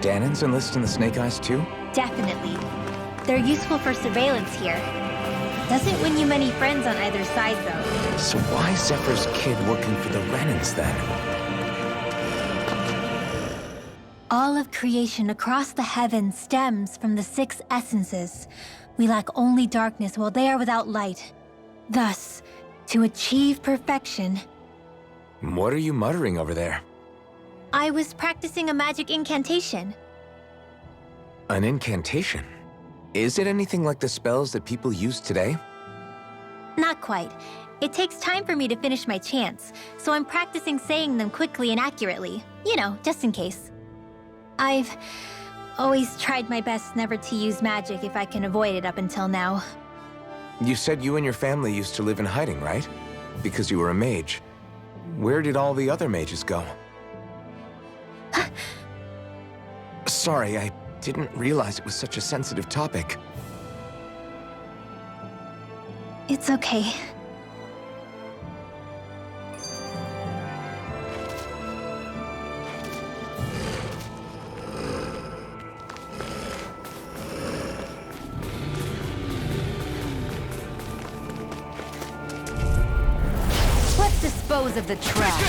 Danans enlist in the Snake Eyes too? Definitely. They're useful for surveillance here. Doesn't win you many friends on either side, though. So why is Zephyr's kid working for the Renans then? All of creation across the heavens stems from the 6 essences. We lack only darkness while they are without light. Thus, to achieve perfection... What are you muttering over there? I was practicing a magic incantation. An incantation? Is it anything like the spells that people use today? Not quite. It takes time for me to finish my chants, so I'm practicing saying them quickly and accurately. You know, just in case. I've always tried my best never to use magic if I can avoid it up until now. You said you and your family used to live in hiding, right? Because you were a mage. Where did all the other mages go? Sorry, I didn't realize it was such a sensitive topic. It's okay. Let's dispose of the trash.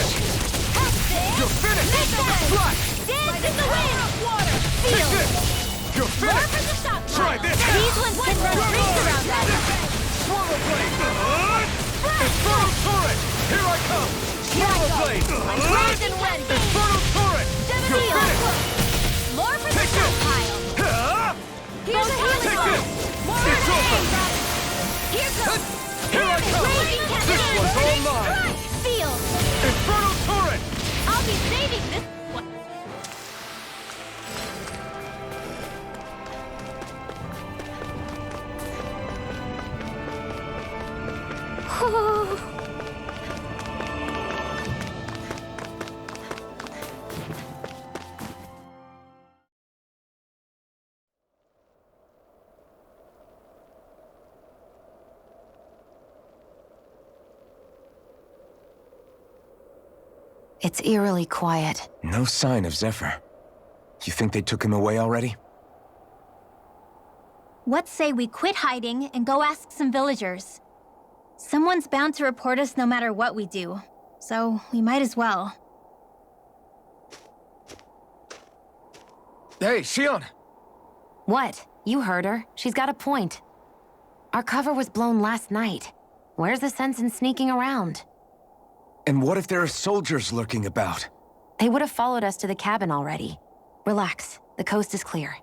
You're finished! Fly! Dance in the wind! Water! Feel! You're More finished! for the shot Try pile. this! These ones can run rings around us! Swallow blade! Infernal turret! Here I come! Swallow blade! Rise and rend! Infernal turret! You're Feel! finished! More for the Take shot this! pile! Here's a healing Take ball! this! More It's for over! Here goes! Here I come! Raging This one's all mine! Feel! Infernal turret! I'll be saving this one! It's eerily quiet. No sign of Zephyr. You think they took him away already? What say we quit hiding and go ask some villagers? Someone's bound to report us no matter what we do, so we might as well. Hey, Shion! What? You heard her. She's got a point. Our cover was blown last night. Where's the sense in sneaking around? And what if there are soldiers lurking about? They would have followed us to the cabin already. Relax. The coast is clear.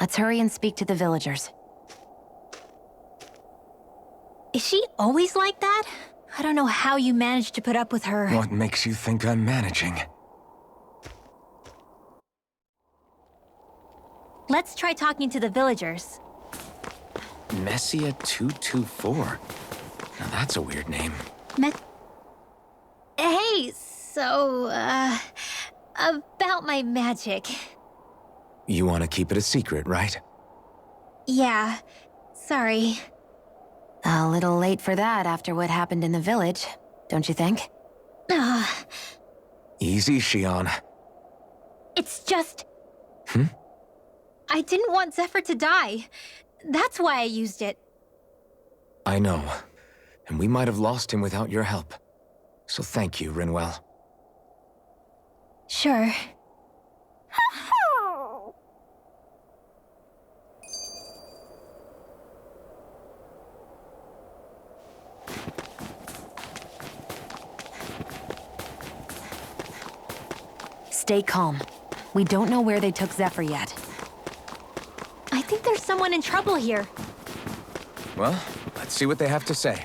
Let's hurry and speak to the villagers. Is she always like that? I don't know how you managed to put up with her. What makes you think I'm managing? Let's try talking to the villagers. Messia 224. Now that's a weird name. Hey, so, about my magic. You want to keep it a secret, right? Yeah, sorry. A little late for that after what happened in the village, don't you think? Easy, Shion. It's just... I didn't want Zephyr to die. That's why I used it. I know. And we might have lost him without your help. So thank you, Rinwell. Sure. Stay calm. We don't know where they took Zephyr yet. I think there's someone in trouble here. Well, let's see what they have to say.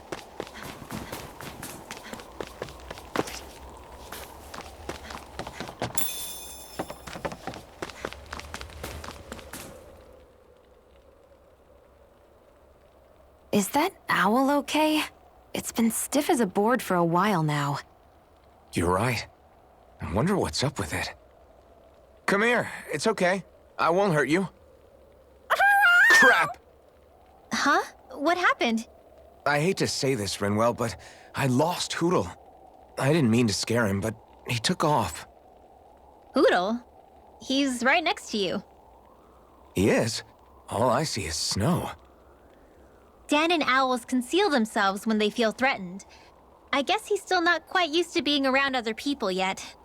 Is that owl okay? It's been stiff as a board for a while now. You're right. I wonder what's up with it. Come here. It's okay. I won't hurt you. Crap! Huh? What happened? I hate to say this, Rinwell, but I lost Hootle. I didn't mean to scare him, but he took off. Hootle? He's right next to you. He is? All I see is snow. Dan and owls conceal themselves when they feel threatened. I guess he's still not quite used to being around other people yet.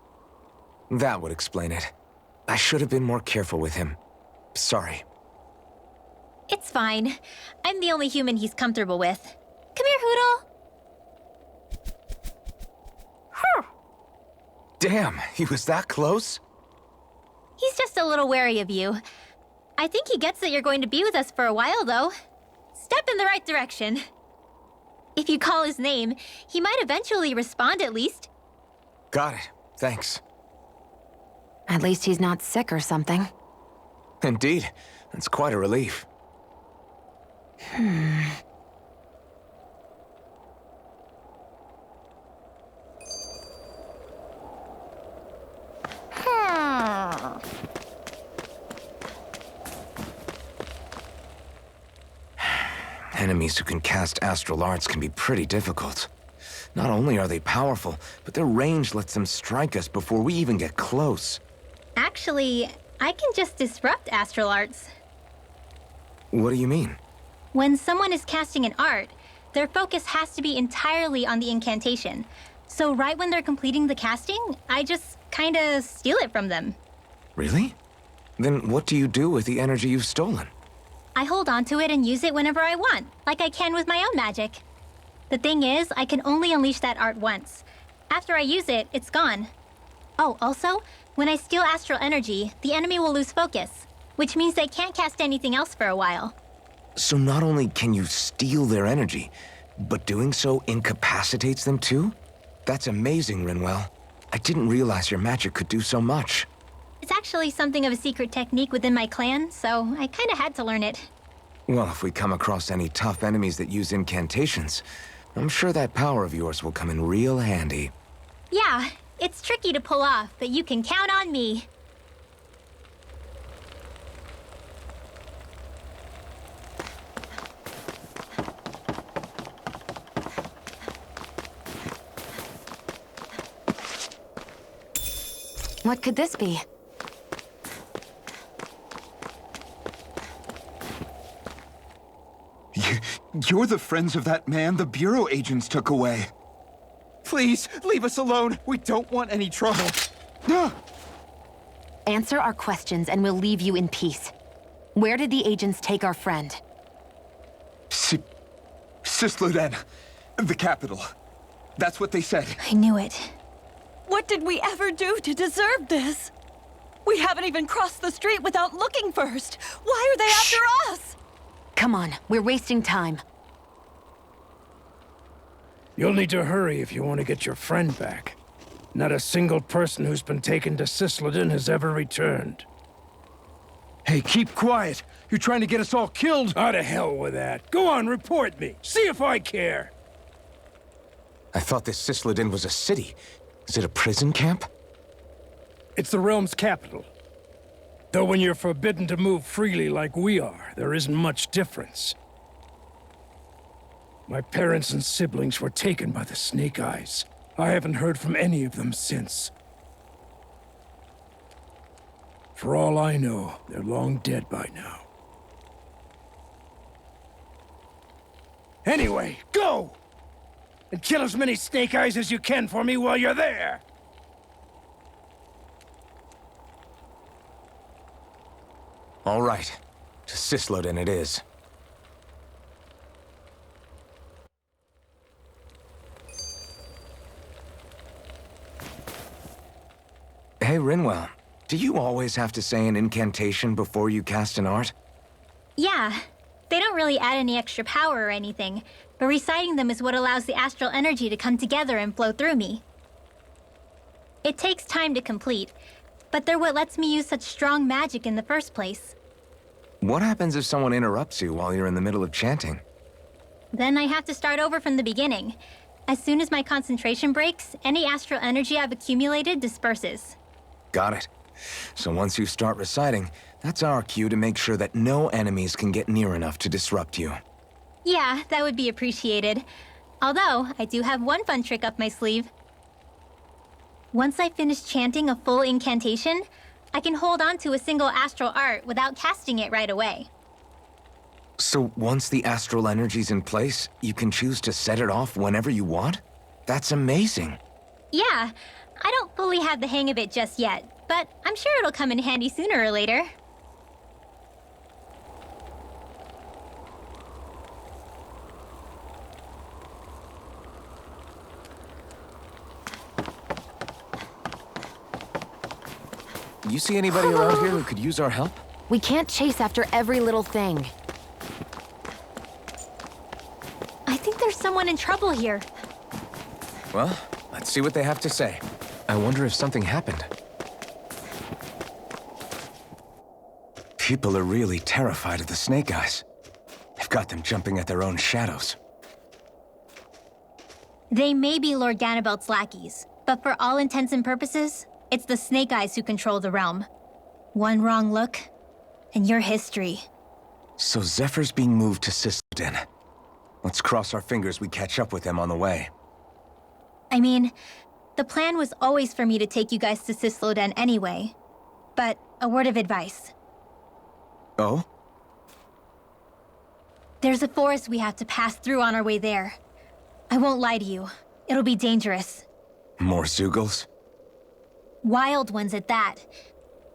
That would explain it. I should have been more careful with him. Sorry. It's fine. I'm the only human he's comfortable with. Come here, Hoodle. Damn, he was that close? He's just a little wary of you. I think he gets that you're going to be with us for a while, though. Step in the right direction. If you call his name, he might eventually respond at least. Got it. Thanks. At least he's not sick or something. Indeed. That's quite a relief. Enemies who can cast astral arts can be pretty difficult. Not only are they powerful, but their range lets them strike us before we even get close. Actually, I can just disrupt astral arts. What do you mean? When someone is casting an art, their focus has to be entirely on the incantation. So right when they're completing the casting, I just kinda steal it from them. Really? Then what do you do with the energy you've stolen? I hold on to it and use it whenever I want, like I can with my own magic. The thing is, I can only unleash that art once. After I use it, it's gone. Oh, also, when I steal astral energy, the enemy will lose focus, which means they can't cast anything else for a while. So not only can you steal their energy, but doing so incapacitates them too? That's amazing, Rinwell. I didn't realize your magic could do so much. It's actually something of a secret technique within my clan, so I kinda had to learn it. Well, if we come across any tough enemies that use incantations, I'm sure that power of yours will come in real handy. Yeah, it's tricky to pull off, but you can count on me. What could this be? You're the friends of that man the Bureau agents took away. Please, leave us alone. We don't want any trouble. Answer our questions and we'll leave you in peace. Where did the agents take our friend? Cysloden, the capital. That's what they said. I knew it. What did we ever do to deserve this? We haven't even crossed the street without looking first. Why are they after us? Come on, we're wasting time. You'll need to hurry if you want to get your friend back. Not a single person who's been taken to Cysloden has ever returned. Hey, keep quiet. You're trying to get us all killed. Out of hell with that. Go on, report me. See if I care. I thought this Cysloden was a city. Is it a prison camp? It's the realm's capital. Though when you're forbidden to move freely like we are, there isn't much difference. My parents and siblings were taken by the Snake Eyes. I haven't heard from any of them since. For all I know, they're long dead by now. Anyway, go! And kill as many Snake Eyes as you can for me while you're there! All right. To Cysloden it is. Hey, Rinwell. Do you always have to say an incantation before you cast an art? Yeah, they don't really add any extra power or anything, but reciting them is what allows the astral energy to come together and flow through me. It takes time to complete, but they're what lets me use such strong magic in the first place. What happens if someone interrupts you while you're in the middle of chanting? Then I have to start over from the beginning. As soon as my concentration breaks, any astral energy I've accumulated disperses. Got it. So once you start reciting, that's our cue to make sure that no enemies can get near enough to disrupt you. Yeah, that would be appreciated. Although, I do have one fun trick up my sleeve. Once I finish chanting a full incantation, I can hold on to a single astral art without casting it right away. So once the astral energy's in place, you can choose to set it off whenever you want? That's amazing. Yeah, I don't fully have the hang of it just yet, but I'm sure it'll come in handy sooner or later. You see anybody around here who could use our help? We can't chase after every little thing. I think there's someone in trouble here. Well, let's see what they have to say. I wonder if something happened. People are really terrified of the Snake Eyes. They've got them jumping at their own shadows. They may be Lord Ganabelt's lackeys, but for all intents and purposes, it's the Snake Eyes who control the realm. One wrong look, and your history. So Zephyr's being moved to Cysloden. Let's cross our fingers we catch up with him on the way. I mean, the plan was always for me to take you guys to Cysloden anyway. But a word of advice. Oh? There's a forest we have to pass through on our way there. I won't lie to you. It'll be dangerous. More Zeugles? Wild ones at that.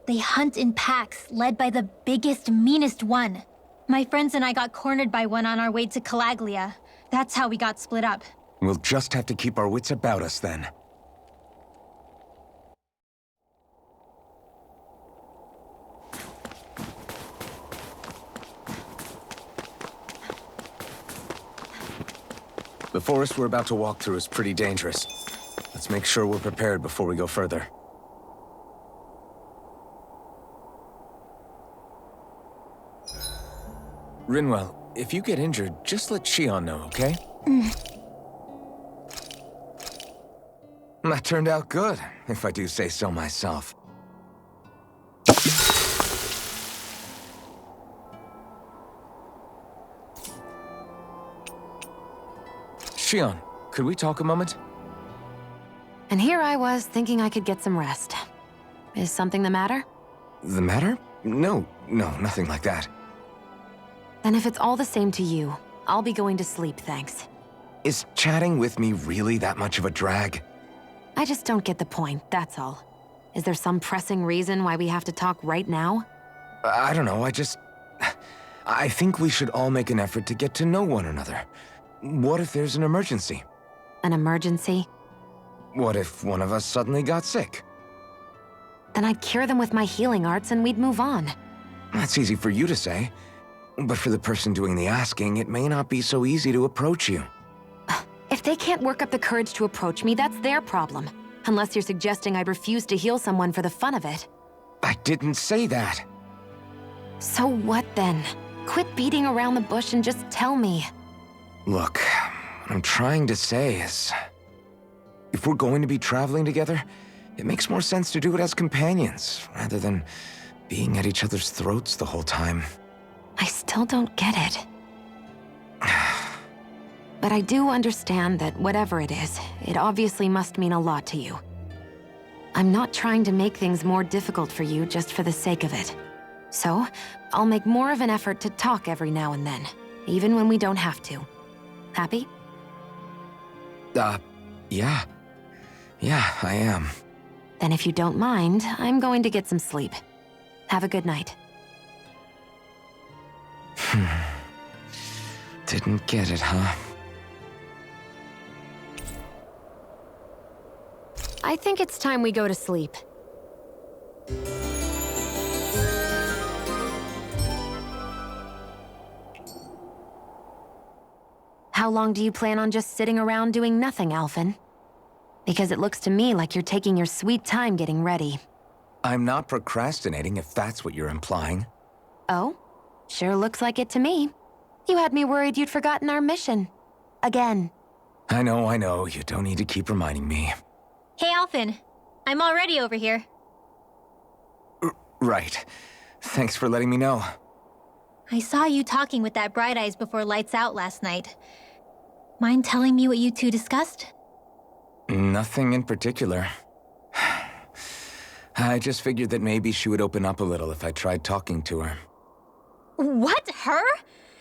They hunt in packs, led by the biggest, meanest one. My friends and I got cornered by one on our way to Calaglia. That's how we got split up. We'll just have to keep our wits about us then. The forest we're about to walk through is pretty dangerous. Let's make sure we're prepared before we go further. Rinwell, if you get injured, just let Xion know, okay? That turned out good, if I do say so myself. Xion, could we talk a moment? And here I was thinking I could get some rest. Is something the matter? The matter? No, nothing like that. Then if it's all the same to you, I'll be going to sleep, thanks. Is chatting with me really that much of a drag? I just don't get the point, that's all. Is there some pressing reason why we have to talk right now? I don't know, I think we should all make an effort to get to know one another. What if there's an emergency? An emergency? What if one of us suddenly got sick? Then I'd cure them with my healing arts and we'd move on. That's easy for you to say. But for the person doing the asking, it may not be so easy to approach you. If they can't work up the courage to approach me, that's their problem. Unless you're suggesting I'd refuse to heal someone for the fun of it. I didn't say that. So what then? Quit beating around the bush and just tell me. Look, what I'm trying to say is... if we're going to be traveling together, it makes more sense to do it as companions, rather than being at each other's throats the whole time. I still don't get it. But I do understand that whatever it is, it obviously must mean a lot to you. I'm not trying to make things more difficult for you just for the sake of it. So, I'll make more of an effort to talk every now and then, even when we don't have to. Happy? Yeah. Yeah, I am. Then if you don't mind, I'm going to get some sleep. Have a good night. Didn't get it, huh? I think it's time we go to sleep. How long do you plan on just sitting around doing nothing, Alphen? Because it looks to me like you're taking your sweet time getting ready. I'm not procrastinating, if that's what you're implying. Oh? Sure looks like it to me. You had me worried you'd forgotten our mission. Again. I know. You don't need to keep reminding me. Hey, Alphen. I'm already over here. Right. Thanks for letting me know. I saw you talking with that Bright Eyes before lights out last night. Mind telling me what you two discussed? Nothing in particular. I just figured that maybe she would open up a little if I tried talking to her. What? Her?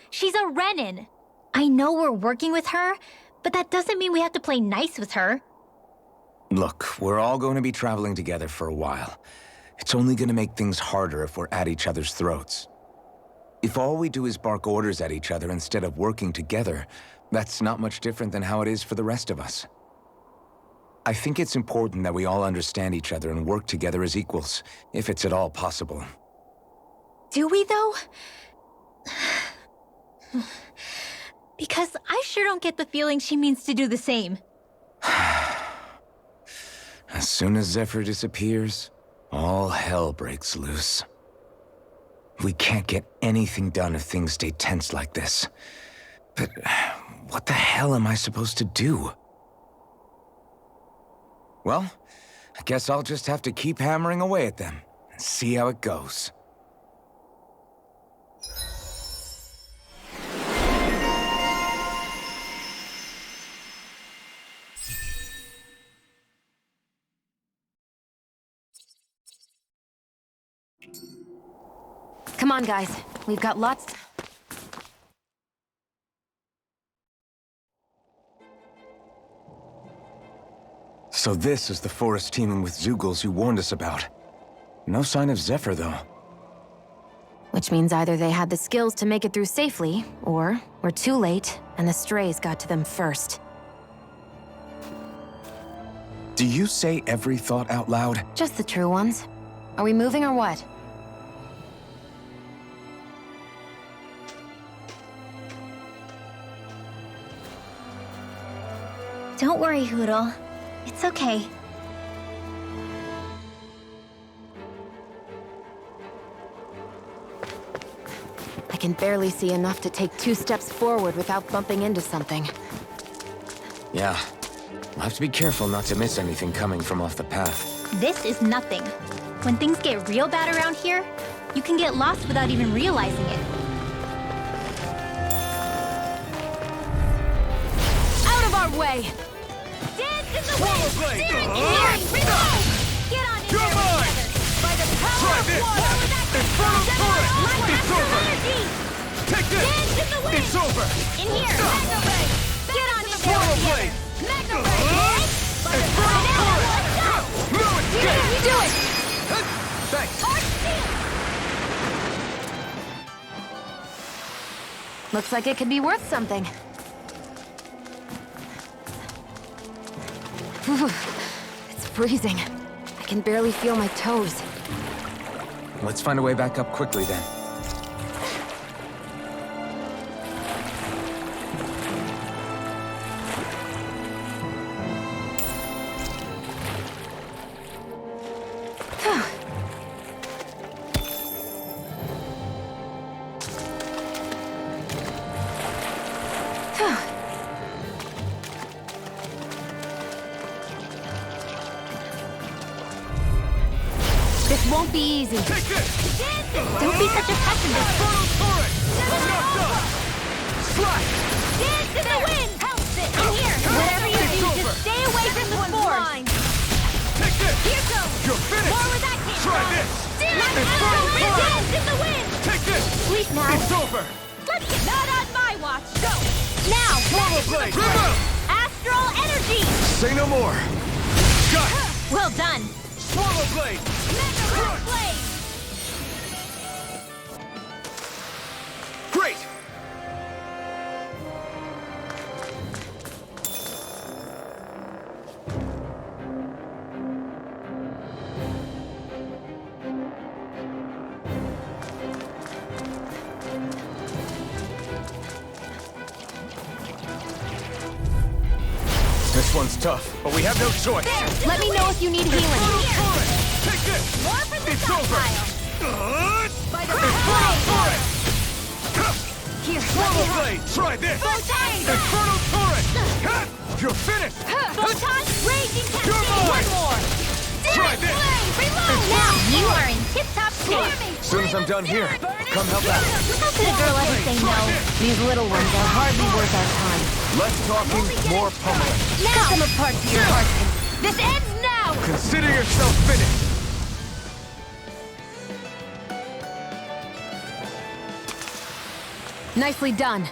She's a Renin. I know we're working with her, but that doesn't mean we have to play nice with her. Look, we're all going to be traveling together for a while. It's only going to make things harder if we're at each other's throats. If all we do is bark orders at each other instead of working together, that's not much different than how it is for the rest of us. I think it's important that we all understand each other and work together as equals, if it's at all possible. Do we, though? Because I sure don't get the feeling she means to do the same. As soon as Zephyr disappears, all hell breaks loose. We can't get anything done if things stay tense like this. But what the hell am I supposed to do? Well, I guess I'll just have to keep hammering away at them and see how it goes. Come on, guys. We've got lots... So this is the forest teeming with Zeugles you warned us about. No sign of Zephyr, though. Which means either they had the skills to make it through safely, or we're too late, and the strays got to them first. Do you say every thought out loud? Just the true ones. Are we moving or what? Don't worry, Hootle. It's okay. I can barely see enough to take 2 steps forward without bumping into something. Yeah. I'll have to be careful not to miss anything coming from off the path. This is nothing. When things get real bad around here, you can get lost without even realizing it. Out of our way! Dance in the wind! Steering in here! Reload! Get on in there together! By the power of water! Infernal turret! It's over! Take this! Dance in the wind! It's over! In here! Magna Ray! Get on in there Portal together! blade! Magna Ray! By the Infernal power turret! of water! No escape! You do it! Thanks! Arch seal! Looks like it could be worth something. It's freezing. I can barely feel my toes. Let's find a way back up quickly, then. This won't be easy. Take this! Don't be such a pessimist! Infernal turret! I'm not done! Slash! Dance in the wind! Help it! In here! Whatever you do, just stay away from the spores! Take this! Here goes! You're finished! More where that came Try from! this! Infernal turret! Dance in the wind! Take this! Sleep now! It's over! Let's get... Not on my watch! Go! Now! Portal blade! Astral energy! Say no more! Got it! Well done! Swallow blade! Mega Red Blade! Great! This one's tough, but we have no choice. Let me know if you need healing. Turret! Take this! More for the It's stockpile! over! By the Red Turret! Here, Swallow blade! Try this! Photon! Infernal turret! Ha! You're finished! Photon! Raging You're Cascade! mine! One more! Try Daring this! Flame! Reload! Now you are in tip-top shape! As soon as I'm done here, I'll come help out. How could a girl ever say no? These little ones are hardly worth our time. Less talking, more pummeling. Now! Cut them apart to your heart's This ends now! Consider yourself finished! Nicely done.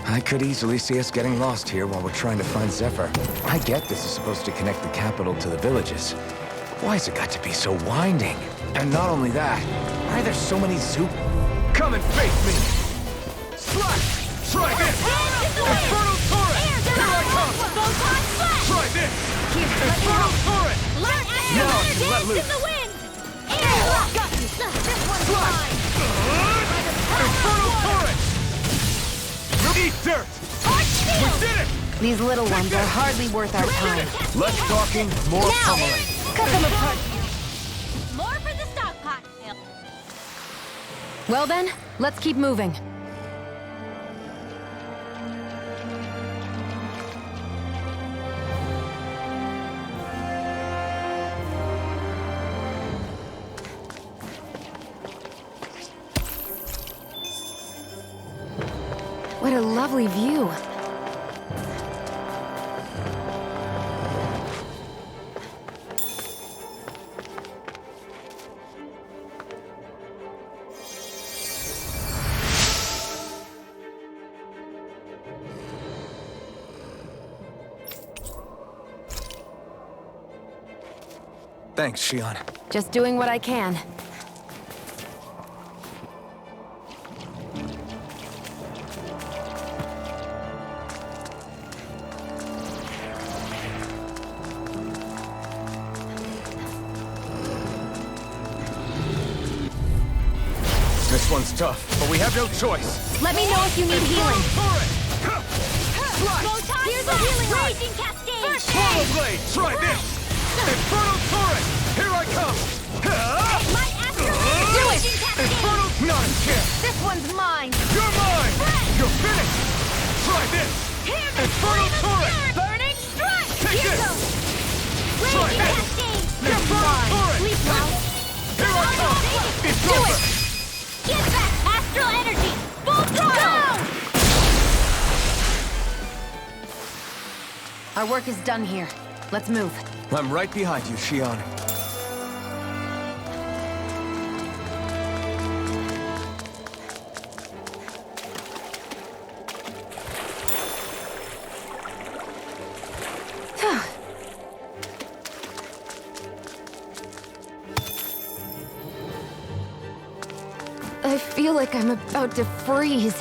I could easily see us getting lost here while we're trying to find Zephyr. I get this is supposed to connect the capital to the villages. Why's it got to be so winding? And not only that, why are there so many zoo... Come and face me! Slash! Try this! Infernal Torrent! Here I come! Try this! Infernal Torrent! Now I can let loose! Slash! Infernal Torrent! Eat dirt! We did it! These little ones are hardly worth our time. Less talking, more pummeling. Cut them apart. More for the stockpile. Well then, let's keep moving. What a lovely view. Thanks, Shion. Just doing what I can. This one's tough, but we have no choice. Let me know if you need healing. Here's a healing raging cascade. Swallow Blade, try this! Infernal Torrent, here I come! My astral Do it! raging cascade. Infernal non-kill! This one's mine. You're mine! You're finished! Try this! Infernal Torrent! Burning strike. Take Here this! goes. Try Raging this! cascade. Infernal Torrent! Sleep well. Here I come! It's Do over! it. Get back. Astral energy. Full throttle. Our work is done here. Let's move. I'm right behind you, Shion. I feel like I'm about to freeze.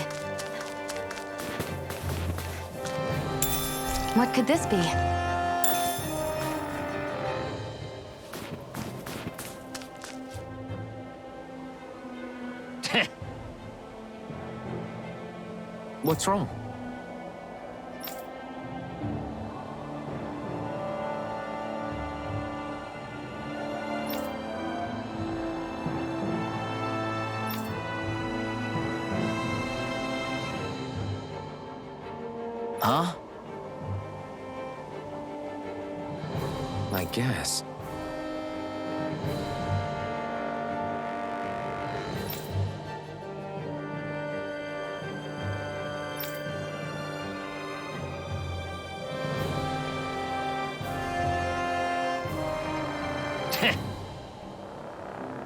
What could this be? What's wrong? Huh? I guess.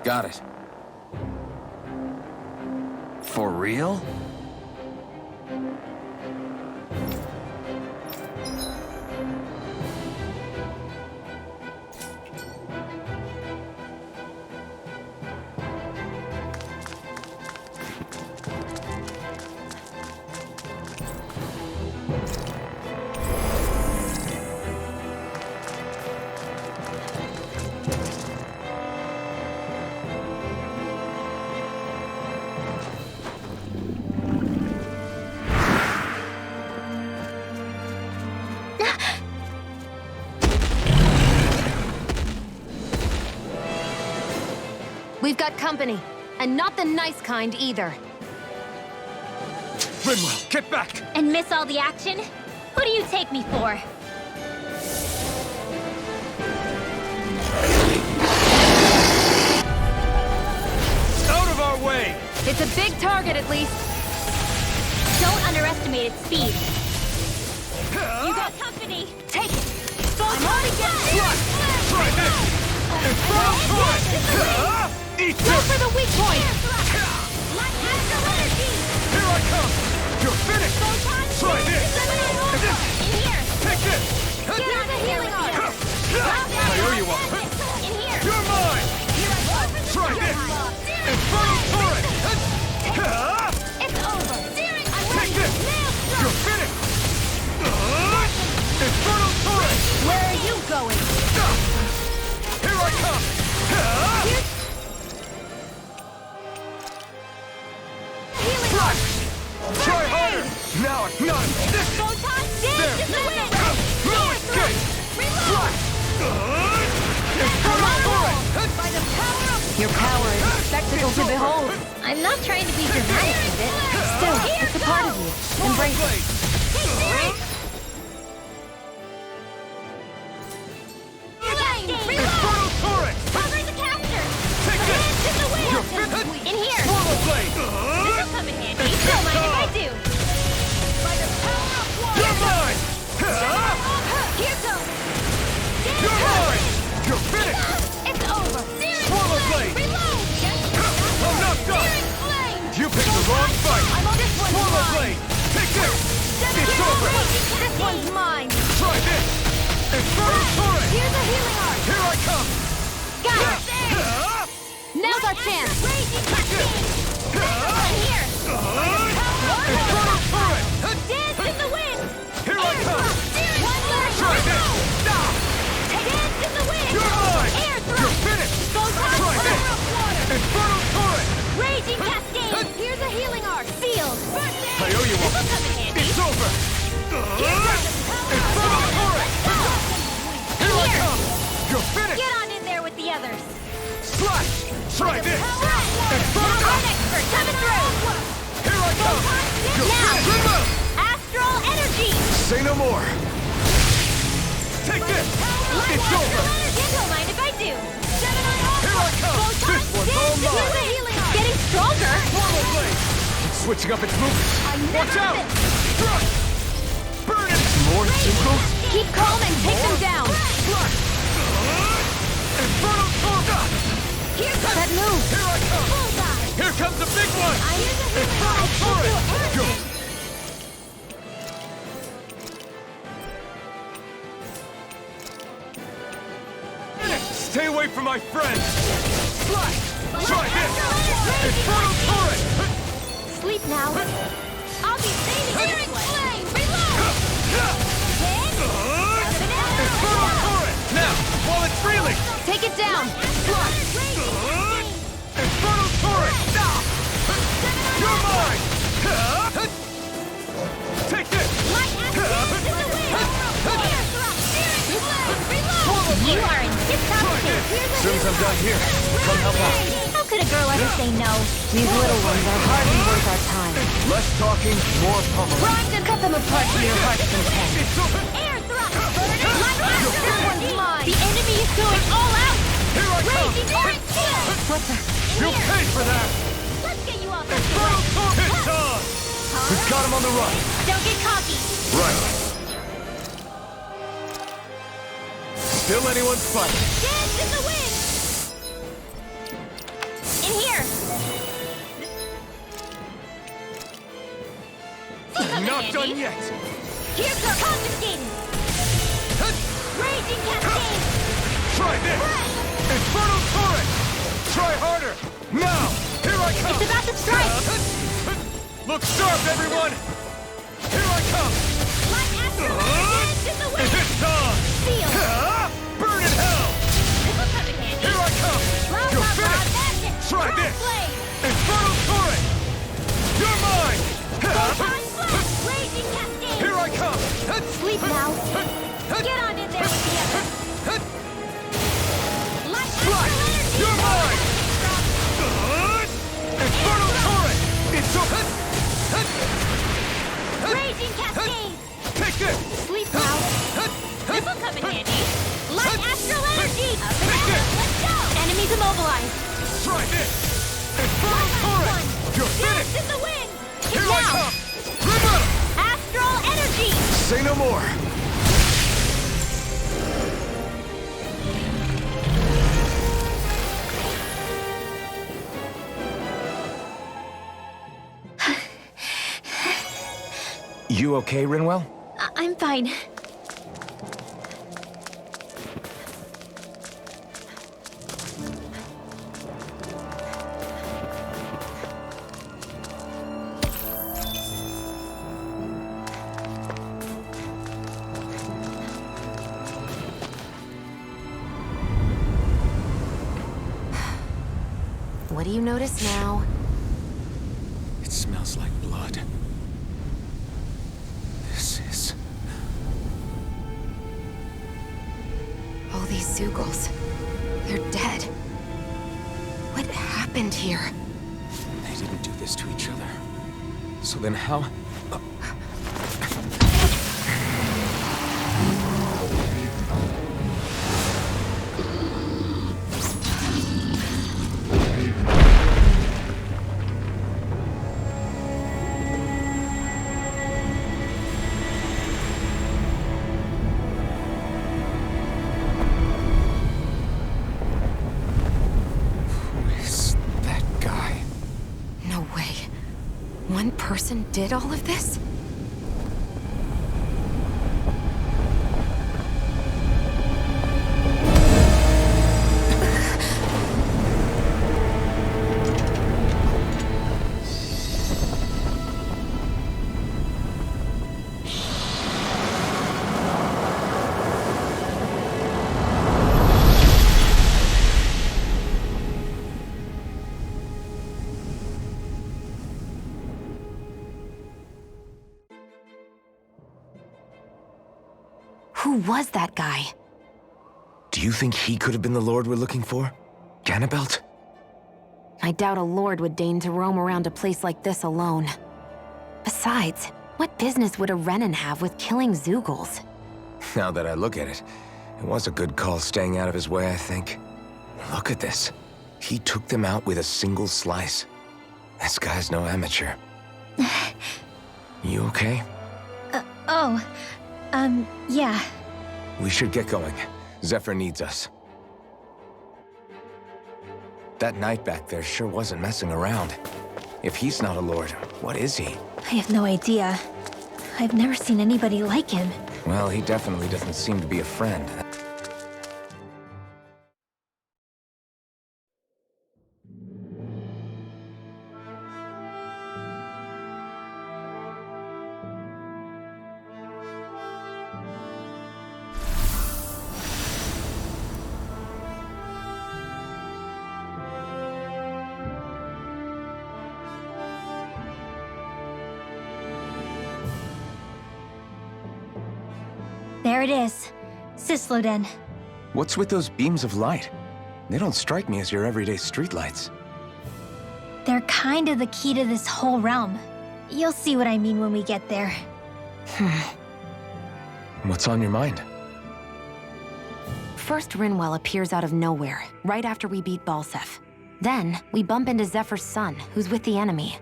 Got it. For real? We've got company, and not the nice kind either. Rimwell, get back! And miss all the action? Who do you take me for? Out of our way! It's a big target, at least. Don't underestimate its speed. You got company. Take it. I'm already getting Try this! Infernal Torrent! Eat Go for the weak point! My astral energy! Now it's not. Photon dance in the wind! No escape! Reload! Infernal Torrent! By the power of... Your power is a spectacle to behold. I'm not trying to be dramatic with it. Still, it's a part of you. Embrace it. Infernal Torrent! Cover the capture! Take this! Dance in the wind! You're fit! In here! Swallow Blade! This'll come in handy. Don't mind if I do. By the power of water! You're mine! Here goes! You're mine! You're finished! It's over! Swallow Blade! Reload! I'm not done! Flame! You picked the wrong fight! I'm on this one! Swallow Blade! Take this! It's over! This one's mine! Try this! Infernal Torrent! Here's a healing art! Here I come! Got it! Now's our chance. Raging cascade! Here! Infernal Torrent! Dance in the wind! Here I come! One last Try this! Stop! Dance in the wind! You're mine! Air You're thrust! finished! Photon Try this! power of water! Infernal Torrent! Raging cascade! Here's a healing art! Sealed! I owe you one! This'll come in handy! It's over! Infernal Torrent! Here I come! You're finished! Get on in there with the others! Slash! Try this! Infernal! Art expert coming through! Here I come! You're Now! finished! Astral energy! Say no more! Take this! It's over! Don't mind if I do! Here I come! This one's all mine! Getting stronger! Swallow Blade! It's switching up its movement! Watch out! Thrust! Burn it! More singles? Keep calm and take them down. Slash! Infernal Torrent! Here comes That move. Here I come! Bullseye! Here comes the big one! Infernal Infernal Torrent! Go! Stay away from my friends! Slash! Try this! Infernal Torrent! Sleep now. I'll be saving you! Flame! Reload! Infernal Torrent! Now, while it's reeling! Take it down. Infernal Torrent! You're mine! Take this! You are in tip-top shape. As soon as I'm done here, come help out. How could a girl ever say no? These little ones are hardly worth our time. Less talking, more pummeling. Trying to cut them apart to your heart's content. It's over! Air thrust! This one's mine! The enemy is going all out! Here I come! Raging current field! What the? You'll pay for that! Let's get you off this Infernal Torrent! It's on! We've got him on the run. Don't get cocky! Right. Still anyone's fight. Dance in the wind! In here! Not done yet. Here comes Cageccc! Raging cascade! Try this. Infernal Torrent. Try harder. Now. Here I come. It's about to strike! Look sharp, everyone. Here I come. Like astral dance in the wind! It's on. Seal! Burn in hell. This'll come in handy! Here I come. You're finished. Magic! Try this. Blade! Infernal Torrent. You're mine. Photon blast! Raging cascade! Here I come. Sleep now! Get on in there with the others! Like Slash. astral energy! You're mine. Infernal Torrent. It's over. Raging cascade! Take this. Sleep now! This'll come in handy! Like astral energy! Up and Take out! this. Let's go! Enemies immobilized! Try this. Infernal Torrent. You're Dance finished. in the wind! Here now! I come. Remember. Astral energy! Say no more. You okay, Rinwell? I'm fine. What do you notice now? It smells like blood. All these Zeugles, they're dead. What happened here? They didn't do this to each other. So then how... One person did all of this? Who was that guy? Do you think he could have been the Lord we're looking for? Ganabelt? I doubt a lord would deign to roam around a place like this alone. Besides, what business would a Renan have with killing Zeugles? Now that I look at it, it was a good call staying out of his way, I think. Look at this. He took them out with a single slice. This guy's no amateur. You okay? Yeah. We should get going. Zephyr needs us. That knight back there sure wasn't messing around. If he's not a lord, what is he? I have no idea. I've never seen anybody like him. Well, he definitely doesn't seem to be a friend. There it is. Cysloden. What's with those beams of light? They don't strike me as your everyday streetlights. They're kind of the key to this whole realm. You'll see what I mean when we get there. What's on your mind? First, Rinwell appears out of nowhere, right after we beat Balseph. Then, we bump into Zephyr's son, who's with the enemy.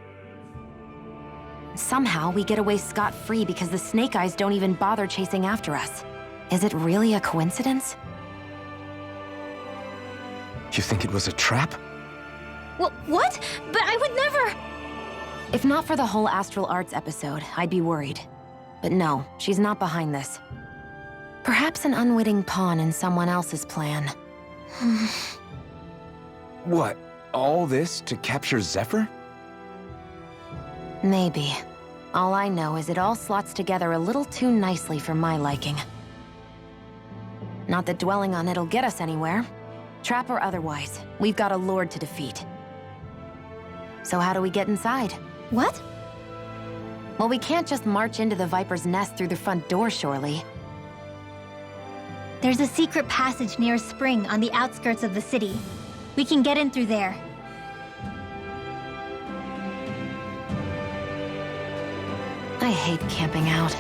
Somehow, we get away scot-free because the Snake Eyes don't even bother chasing after us. Is it really a coincidence? You think it was a trap? What? But I would never... If not for the whole Astral Arts episode, I'd be worried. But no, she's not behind this. Perhaps an unwitting pawn in someone else's plan. What? All this to capture Zephyr? Maybe. All I know is it all slots together a little too nicely for my liking. Not that dwelling on it'll get us anywhere. Trap or otherwise, we've got a lord to defeat. So how do we get inside? What? Well, we can't just march into the Viper's nest through the front door, surely. There's a secret passage near a spring on the outskirts of the city. We can get in through there. I hate camping out.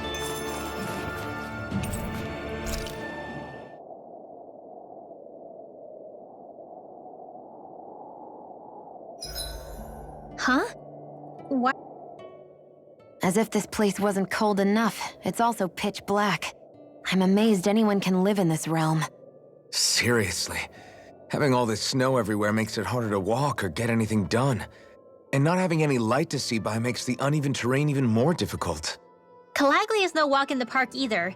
Huh? What? As if this place wasn't cold enough, it's also pitch black. I'm amazed anyone can live in this realm. Seriously. Having all this snow everywhere makes it harder to walk or get anything done. And not having any light to see by makes the uneven terrain even more difficult. Calaglia is no walk in the park either.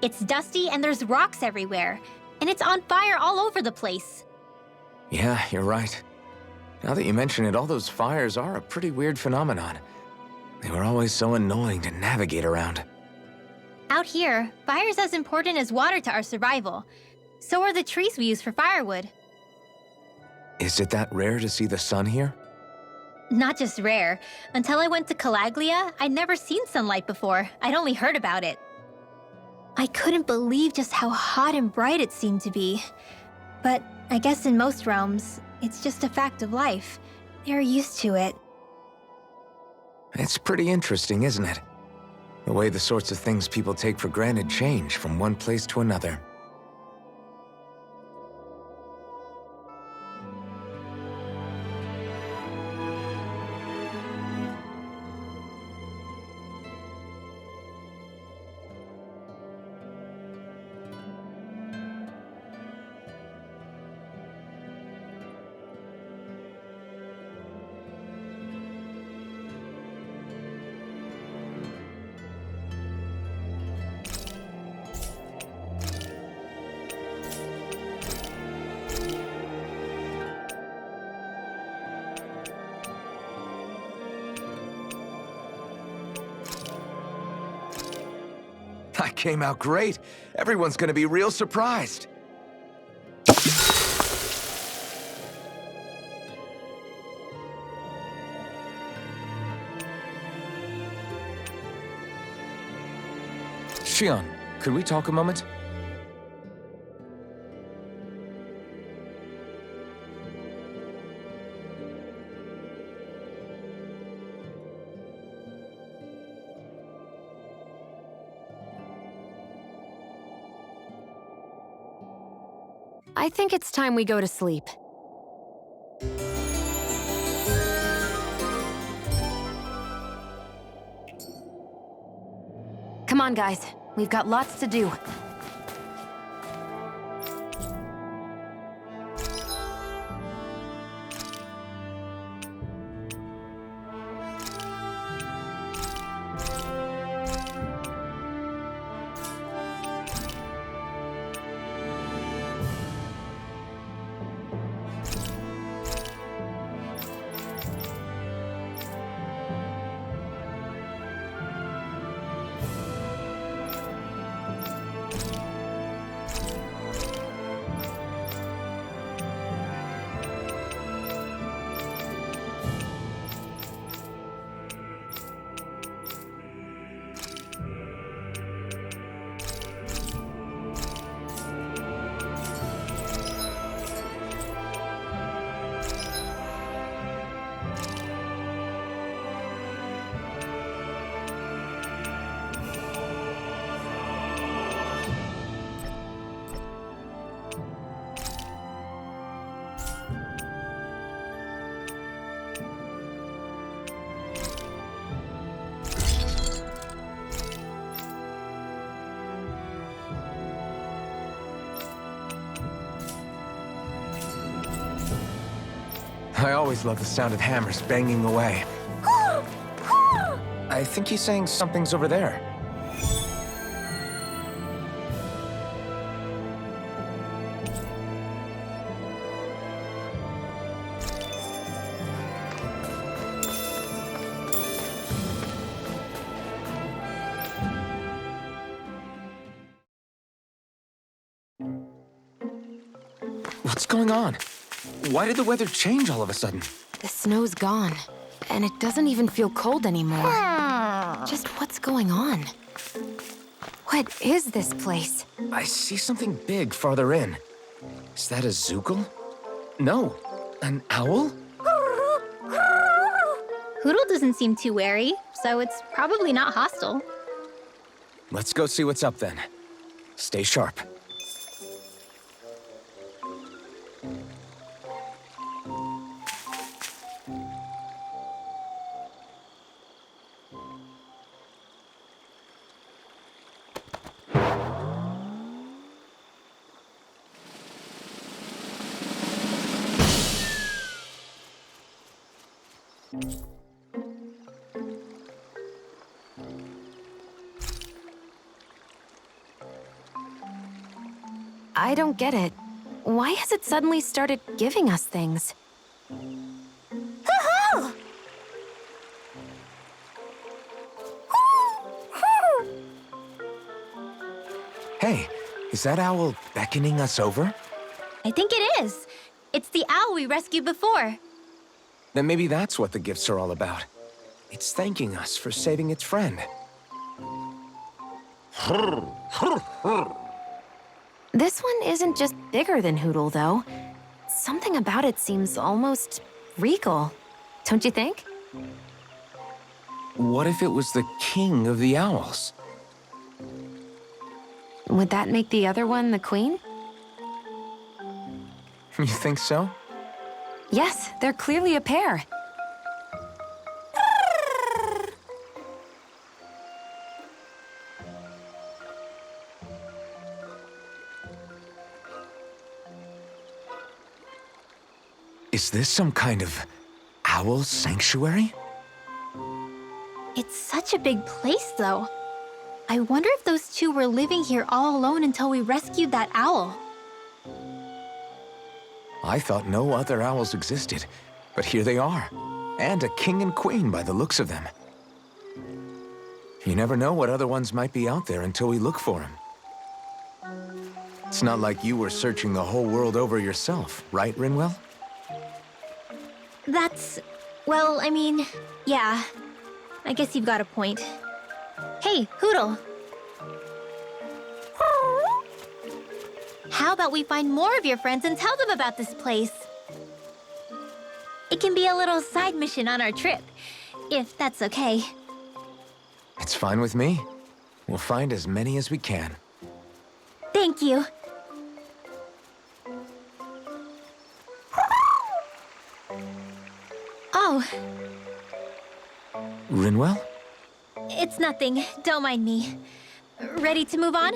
It's dusty and there's rocks everywhere. And it's on fire all over the place. Yeah, you're right. Now that you mention it, all those fires are a pretty weird phenomenon. They were always so annoying to navigate around. Out here, fire's as important as water to our survival. So are the trees we use for firewood. Is it that rare to see the sun here? Not just rare. Until I went to Calaglia, I'd never seen sunlight before. I'd only heard about it. I couldn't believe just how hot and bright it seemed to be. But I guess in most realms, it's just a fact of life. They're used to it. It's pretty interesting, isn't it? The way the sorts of things people take for granted change from one place to another. That came out great. Everyone's gonna be real surprised. Shion, could we talk a moment? I think it's time we go to sleep. Come on, guys. We've got lots to do. I always love the sound of hammers banging away. I think he's saying something's over there. What's going on? Why did the weather change all of a sudden? The snow's gone, and it doesn't even feel cold anymore. Just what's going on? What is this place? I see something big farther in. Is that a Zoogle? No, an owl? Hoodle doesn't seem too wary, so it's probably not hostile. Let's go see what's up then. Stay sharp. I don't get it. Why has it suddenly started giving us things? Hey, is that owl beckoning us over? I think it is. It's the owl we rescued before. Then maybe that's what the gifts are all about. It's thanking us for saving its friend. This one isn't just bigger than Hootle, though. Something about it seems almost regal. Don't you think? What if it was the king of the owls? Would that make the other one the queen? You think so? Yes, they're clearly a pair. Is this some kind of owl sanctuary? It's such a big place, though. I wonder if those two were living here all alone until we rescued that owl. I thought no other owls existed, but here they are. And a king and queen by the looks of them. You never know what other ones might be out there until we look for them. It's not like you were searching the whole world over yourself, right, Rinwell? That's... well, I mean, yeah. I guess you've got a point. Hey, Hootle. How about we find more of your friends and tell them about this place? It can be a little side mission on our trip, if that's okay. It's fine with me. We'll find as many as we can. Thank you. Oh, Rinwell? it's nothing. Don't mind me. Ready to move on?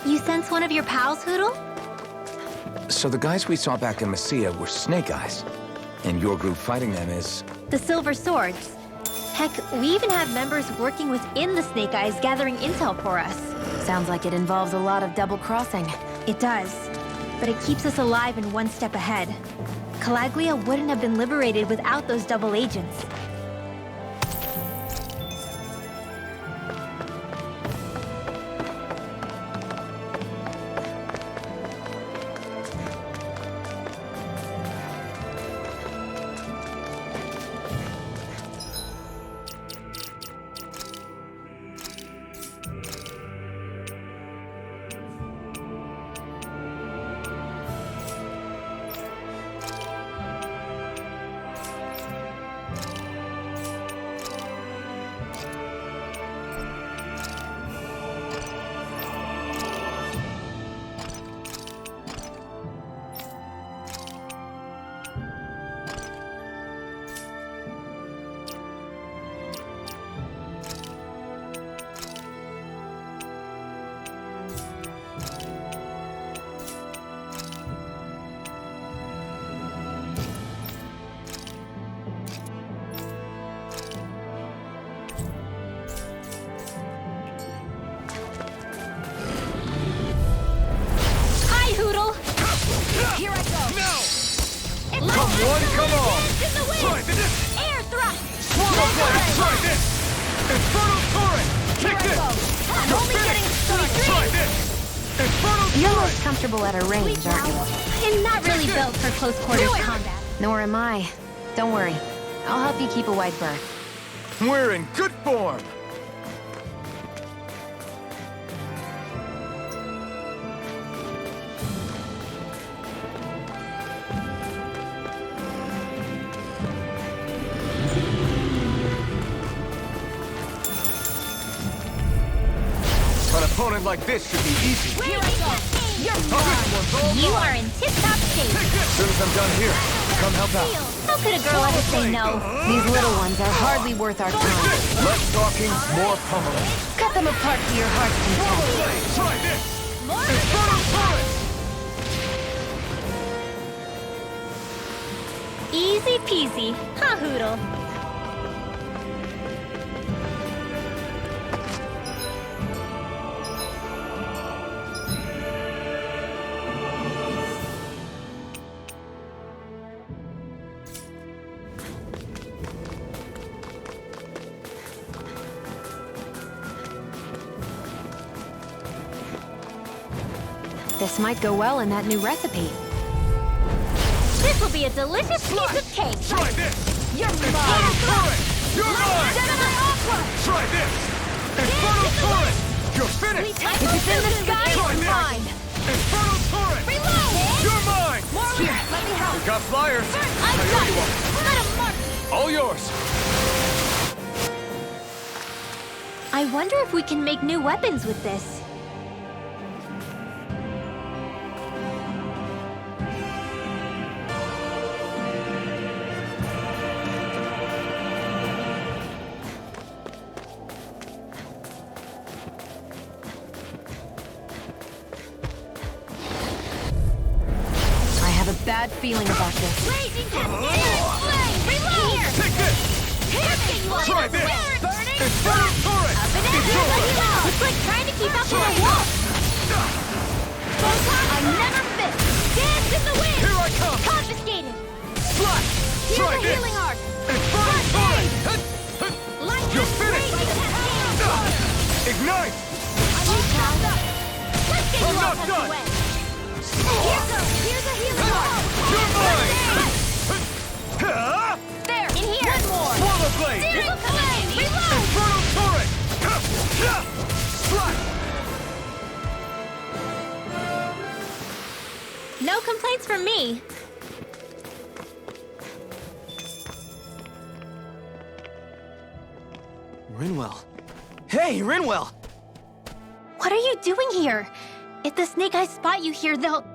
You sense one of your pals, Hootle? So the guys we saw back in Messia were Snake Eyes. And your group fighting them is... The Silver Swords. Heck, we even have members working within the Snake Eyes gathering intel for us. Sounds like it involves a lot of double-crossing. It does. But it keeps us alive and one step ahead. Calaglia wouldn't have been liberated without those double agents. You're most comfortable at a range, aren't you? I'm not really built for close quarters combat. Nor am I. Don't worry. I'll help you keep a wide berth. We're in good form! An opponent like this should be easy. Here I go. You are in tip-top shape. As soon as I'm done here, come help out. How could a girl ever say no? These little ones are hardly worth our time. Less talking, more pummeling. Cut them apart to your heart's content. Try this! More Inferno turret! peasy. Ha hoodle. This might go well in that new recipe. This will be a delicious piece of cake. Try this! You're Infernal mine. Turret! You're mine! Try this! Infernal Turret! You're finished! If it's in the sky, Try it's this! mine. Infernal Turret! Reload! You're mine! Here, let me help. We got flyers! I've got it. Let him mark. All yours! I wonder if we can make new weapons with this. Bad feeling about this. Blazing cascade flame! Reload! Here! Take this! Piercing light! Try this! Burning! Infernal Turret! Up and It's at over! it! It's like trying to keep up with a wall! I never miss! Dance in the wind! Here I come! Confiscated! Slash! Here's Try a this! healing arc! Infernal Turret! Light You're and finished! blazing cascade! Ignite! Let's get I'm you not off done. the way! Here's a healing arc! You're mine! There! In here! One more! Swallow Blade! Searing flame! Reload! Infernal Turret! Slash! No complaints from me. Rinwell. Hey, Rinwell! What are you doing here? If the Snake Eyes spot you here, they'll...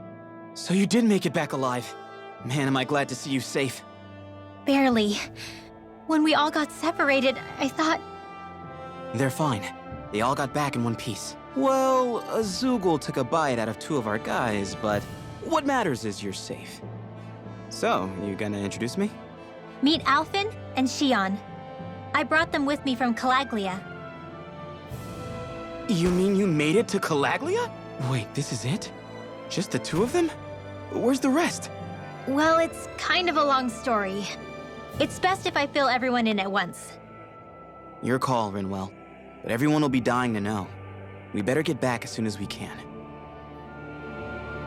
So you did make it back alive. Man, am I glad to see you safe. Barely. When we all got separated, I thought... They're fine. They all got back in one piece. Well, a Zoogle took a bite out of 2 of our guys, but what matters is you're safe. So, you gonna introduce me? Meet Alphen and Shion. I brought them with me from Calaglia. You mean you made it to Calaglia? Wait, this is it? Just the 2 of them? Where's the rest? Well, it's kind of a long story. It's best if I fill everyone in at once. Your call, Rinwell. But everyone will be dying to know. We better get back as soon as we can.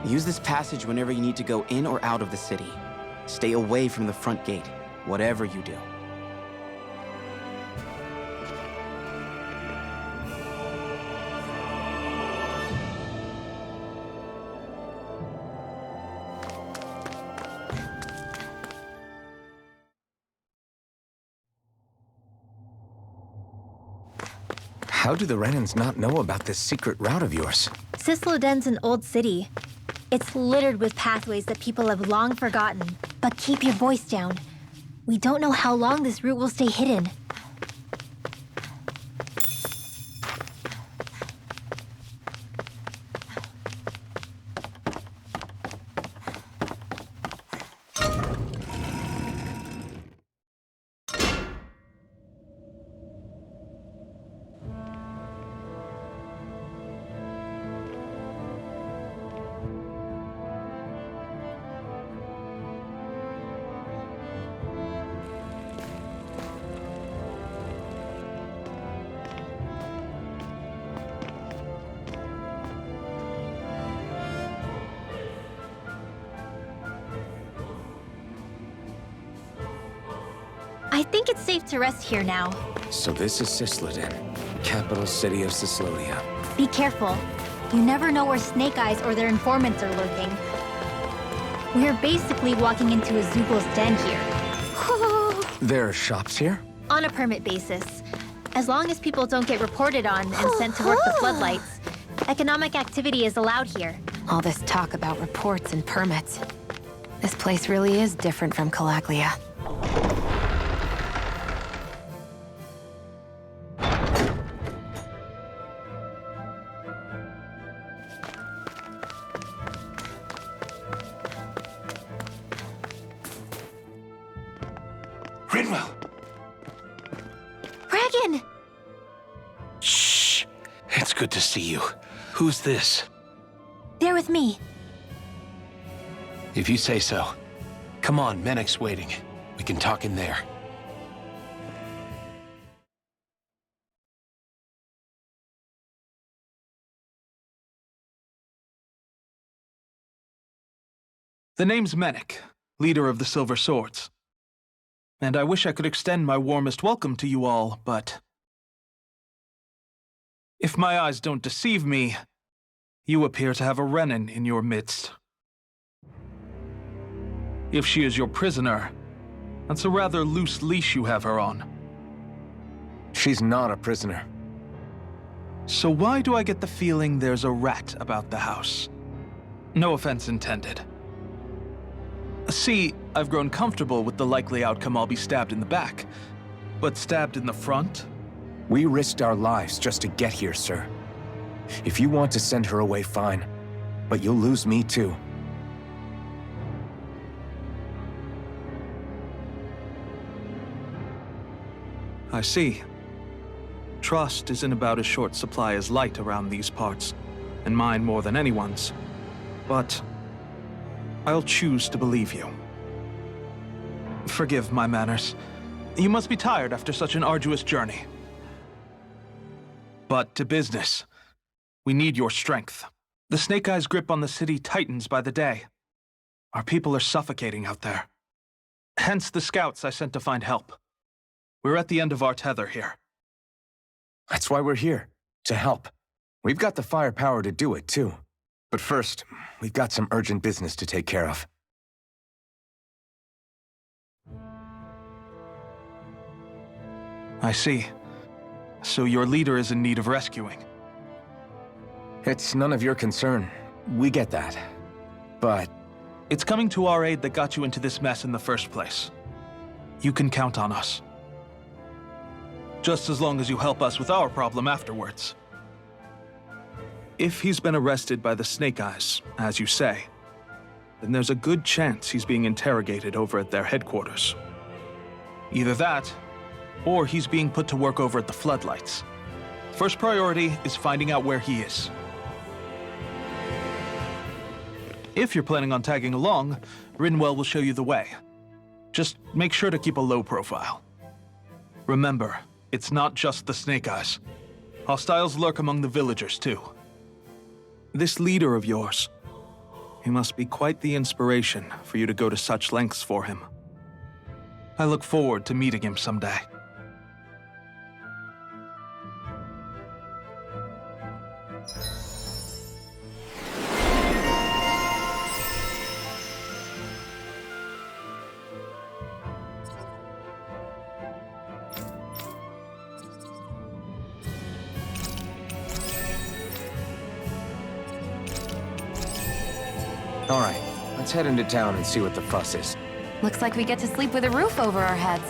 Use this passage whenever you need to go in or out of the city. Stay away from the front gate, whatever you do. How do the Renans not know about this secret route of yours? Cysloden's an old city. It's littered with pathways that people have long forgotten. But keep your voice down. We don't know how long this route will stay hidden. I think it's safe to rest here now. So this is Cysloden, capital city of Cyslodia. Be careful. You never know where Snake Eyes or their informants are lurking. We're basically walking into a Zoogle's den here. There are shops here? On a permit basis. As long as people don't get reported on and sent to work the floodlights, economic activity is allowed here. All this talk about reports and permits. This place really is different from Calaglia. Dragon! Shh. It's good to see you. Who's this? They're with me. If you say so. Come on, Menek's waiting. We can talk in there. The name's Menek, leader of the Silver Swords. And I wish I could extend my warmest welcome to you all, but... if my eyes don't deceive me, you appear to have a Renin in your midst. If she is your prisoner, that's a rather loose leash you have her on. She's not a prisoner. So why do I get the feeling there's a rat about the house? No offense intended. See, I've grown comfortable with the likely outcome I'll be stabbed in the back. But stabbed in the front? We risked our lives just to get here, sir. If you want to send her away, fine. But you'll lose me too. I see. Trust is in about as short supply as light around these parts, and mine more than anyone's. But I'll choose to believe you. Forgive my manners. You must be tired after such an arduous journey. But to business. We need your strength. The Snake Eyes' grip on the city tightens by the day. Our people are suffocating out there. Hence the scouts I sent to find help. We're at the end of our tether here. That's why we're here, to help. We've got the firepower to do it, too. But first, we've got some urgent business to take care of. I see. So your leader is in need of rescuing. It's none of your concern. We get that. But it's coming to our aid that got you into this mess in the first place. You can count on us. Just as long as you help us with our problem afterwards. If he's been arrested by the Snake Eyes, as you say, then there's a good chance he's being interrogated over at their headquarters. Either that, or he's being put to work over at the Floodlights. First priority is finding out where he is. If you're planning on tagging along, Rinwell will show you the way. Just make sure to keep a low profile. Remember, it's not just the Snake Eyes. Hostiles lurk among the villagers, too. This leader of yours, he must be quite the inspiration for you to go to such lengths for him. I look forward to meeting him someday. all right, let's head into town and see what the fuss is. Looks like we get to sleep with a roof over our heads.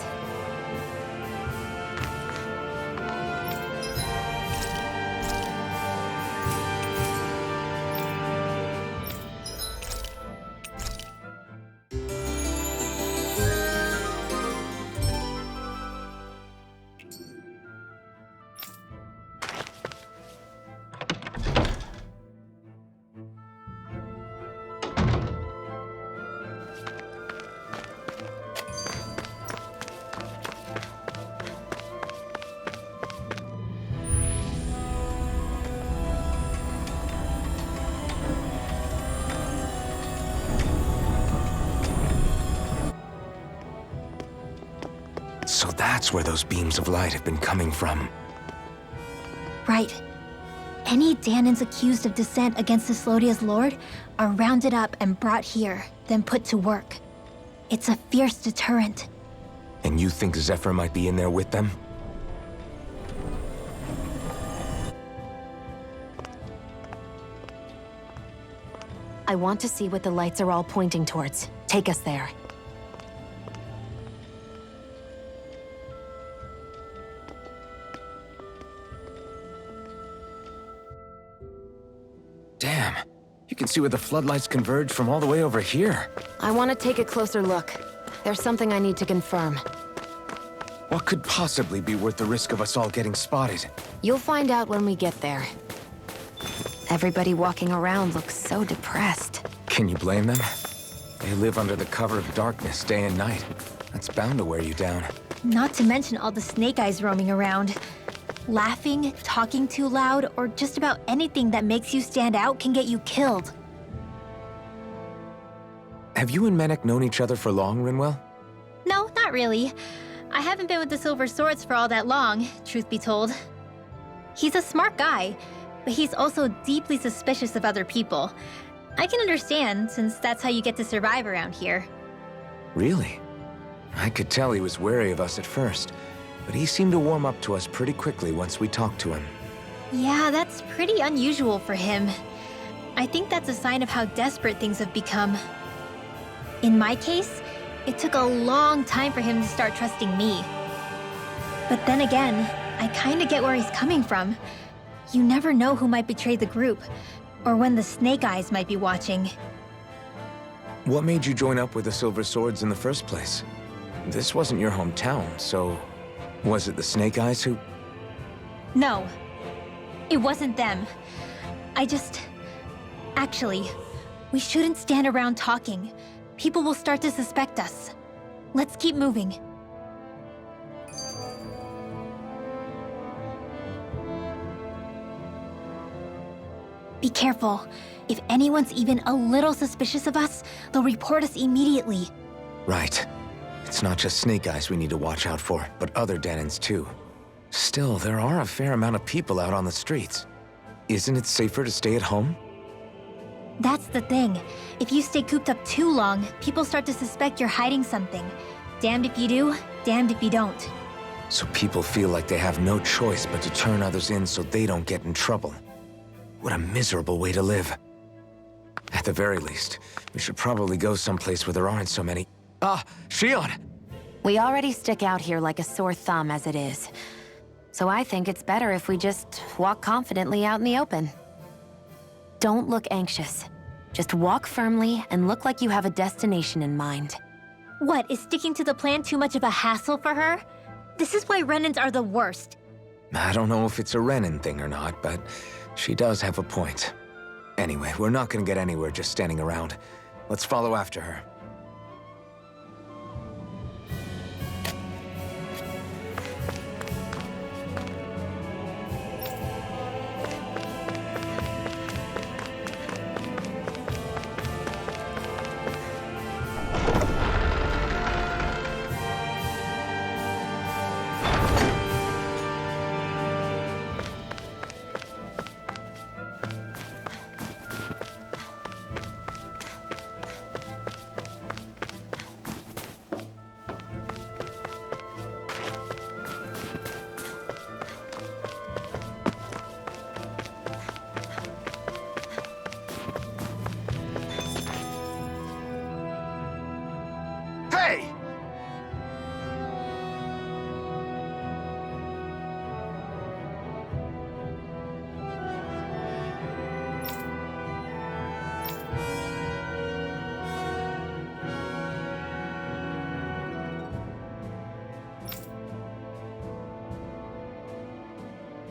So that's where those beams of light have been coming from. Right. Any Danans accused of dissent against Cyslodia's lord are rounded up and brought here, then put to work. It's a fierce deterrent. And you think Zephyr might be in there with them? I want to see what the lights are all pointing towards. Take us there. Damn, you can see where the floodlights converge from all the way over here. I want to take a closer look. There's something I need to confirm. What could possibly be worth the risk of us all getting spotted? You'll find out when we get there. Everybody walking around looks so depressed. Can you blame them? They live under the cover of darkness day and night. That's bound to wear you down. Not to mention all the snake eyes roaming around. Laughing, talking too loud, or just about anything that makes you stand out can get you killed. Have you and Menek known each other for long, Rinwell? No, not really. I haven't been with the Silver Swords for all that long, truth be told. He's a smart guy, but he's also deeply suspicious of other people. I can understand, since that's how you get to survive around here. Really? I could tell he was wary of us at first, but he seemed to warm up to us pretty quickly once we talked to him. Yeah, that's pretty unusual for him. I think that's a sign of how desperate things have become. In my case, it took a long time for him to start trusting me. But then again, I kinda get where he's coming from. You never know who might betray the group, or when the Snake Eyes might be watching. What made you join up with the Silver Swords in the first place? This wasn't your hometown, so was it the Snake Eyes who... No, it wasn't them. Actually, we shouldn't stand around talking. People will start to suspect us. Let's keep moving. Be careful. If anyone's even a little suspicious of us, they'll report us immediately. Right. It's not just Snake Eyes we need to watch out for, but other Denons too. Still, there are a fair amount of people out on the streets. Isn't it safer to stay at home? That's the thing. If you stay cooped up too long, people start to suspect you're hiding something. Damned if you do, damned if you don't. So people feel like they have no choice but to turn others in so they don't get in trouble. What a miserable way to live. At the very least, we should probably go someplace where there aren't so many... Ah, Shion! We already stick out here like a sore thumb as it is. So I think it's better if we just walk confidently out in the open. Don't look anxious. Just walk firmly and look like you have a destination in mind. What, is sticking to the plan too much of a hassle for her? This is why Renans are the worst. I don't know if it's a Renan thing or not, but she does have a point. Anyway, we're not gonna get anywhere just standing around. Let's follow after her. Hey!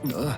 No.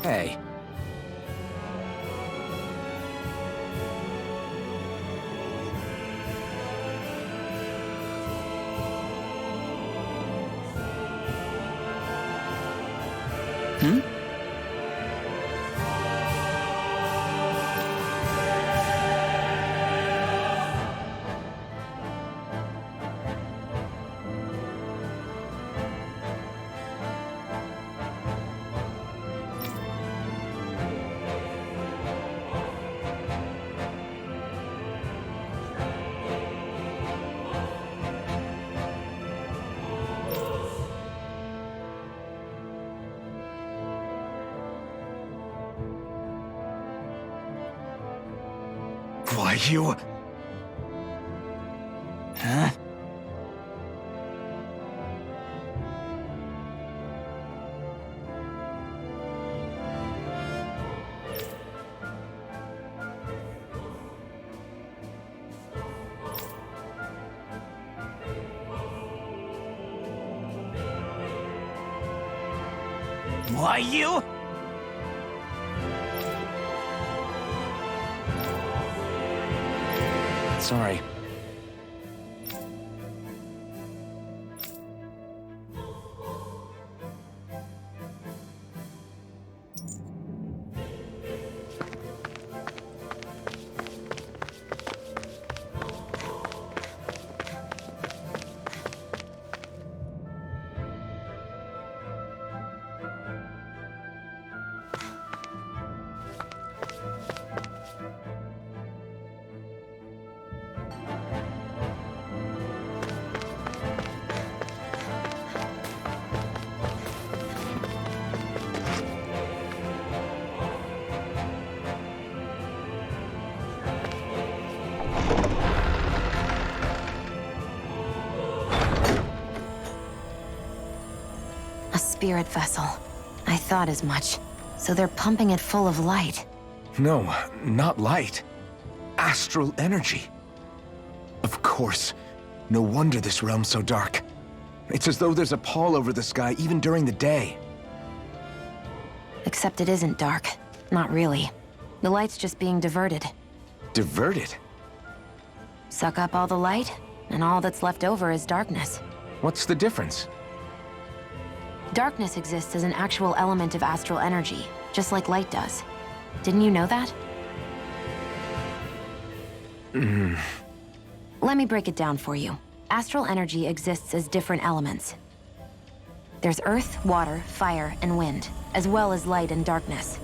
Hey. Why, you... Huh? Why, you? Sorry. A spirit vessel. I thought as much. So they're pumping it full of light. No, not light. Astral energy. Of course. No wonder this realm's so dark. It's as though there's a pall over the sky even during the day. Except it isn't dark. Not really. The light's just being diverted. Diverted? Suck up all the light, and all that's left over is darkness. What's the difference? Darkness exists as an actual element of astral energy, just like light does. Didn't you know that? Let me break it down for you. Astral energy exists as different elements. There's earth, water, fire, and wind, as well as light and darkness.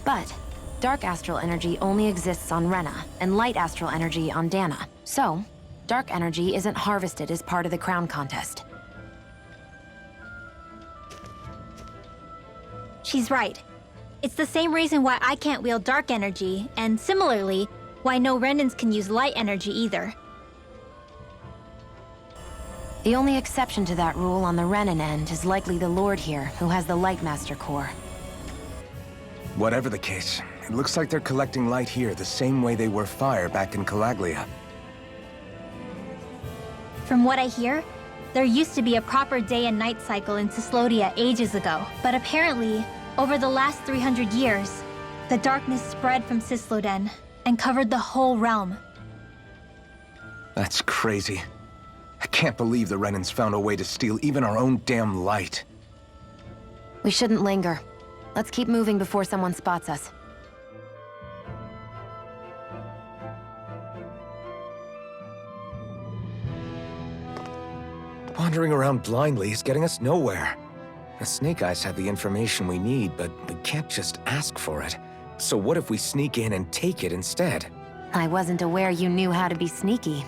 But dark astral energy only exists on Rena, and light astral energy on Dana. So, dark energy isn't harvested as part of the crown contest. She's right. It's the same reason why I can't wield dark energy, and similarly, why no Renans can use light energy either. The only exception to that rule on the Renan end is likely the Lord here, who has the Light Master core. Whatever the case, it looks like they're collecting light here the same way they were fire back in Calaglia. From what I hear, there used to be a proper day and night cycle in Cyslodia ages ago, but apparently, over the last 300 years, the darkness spread from Cysloden and covered the whole realm. That's crazy. I can't believe the Renans found a way to steal even our own damn light. We shouldn't linger. Let's keep moving before someone spots us. Wandering around blindly is getting us nowhere. The Snake Eyes have the information we need, but we can't just ask for it. So what if we sneak in and take it instead? I wasn't aware you knew how to be sneaky.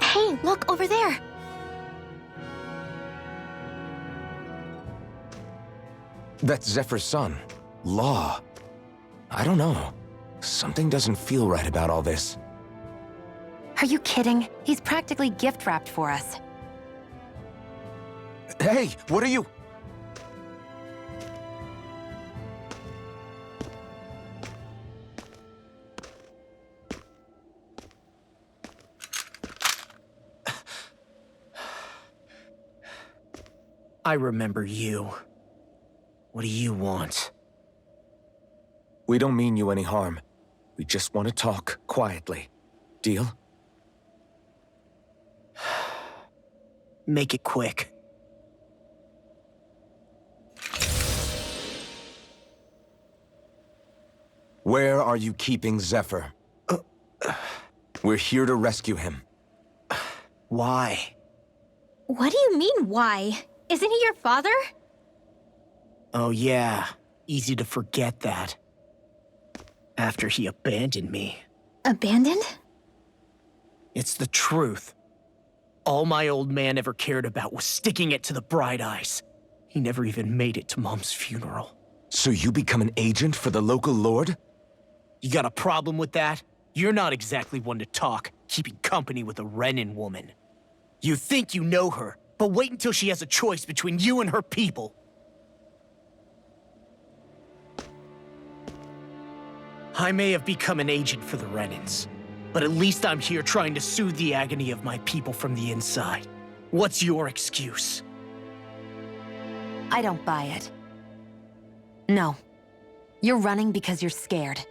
Hey, look over there! That's Zephyr's son, Law. I don't know. Something doesn't feel right about all this. Are you kidding? He's practically gift-wrapped for us. Hey, what are you? I remember you. What do you want? We don't mean you any harm. We just want to talk quietly. Deal? Make it quick. Where are you keeping Zephyr? We're here to rescue him. Why? What do you mean, why? Isn't he your father? Oh yeah, easy to forget that. After he abandoned me. Abandoned? It's the truth. All my old man ever cared about was sticking it to the Bright Eyes. He never even made it to Mom's funeral. So you become an agent for the local lord? You got a problem with that? You're not exactly one to talk, keeping company with a Renin woman. You think you know her, but wait until she has a choice between you and her people. I may have become an agent for the Renins, but at least I'm here trying to soothe the agony of my people from the inside. What's your excuse? I don't buy it. No. You're running because you're scared.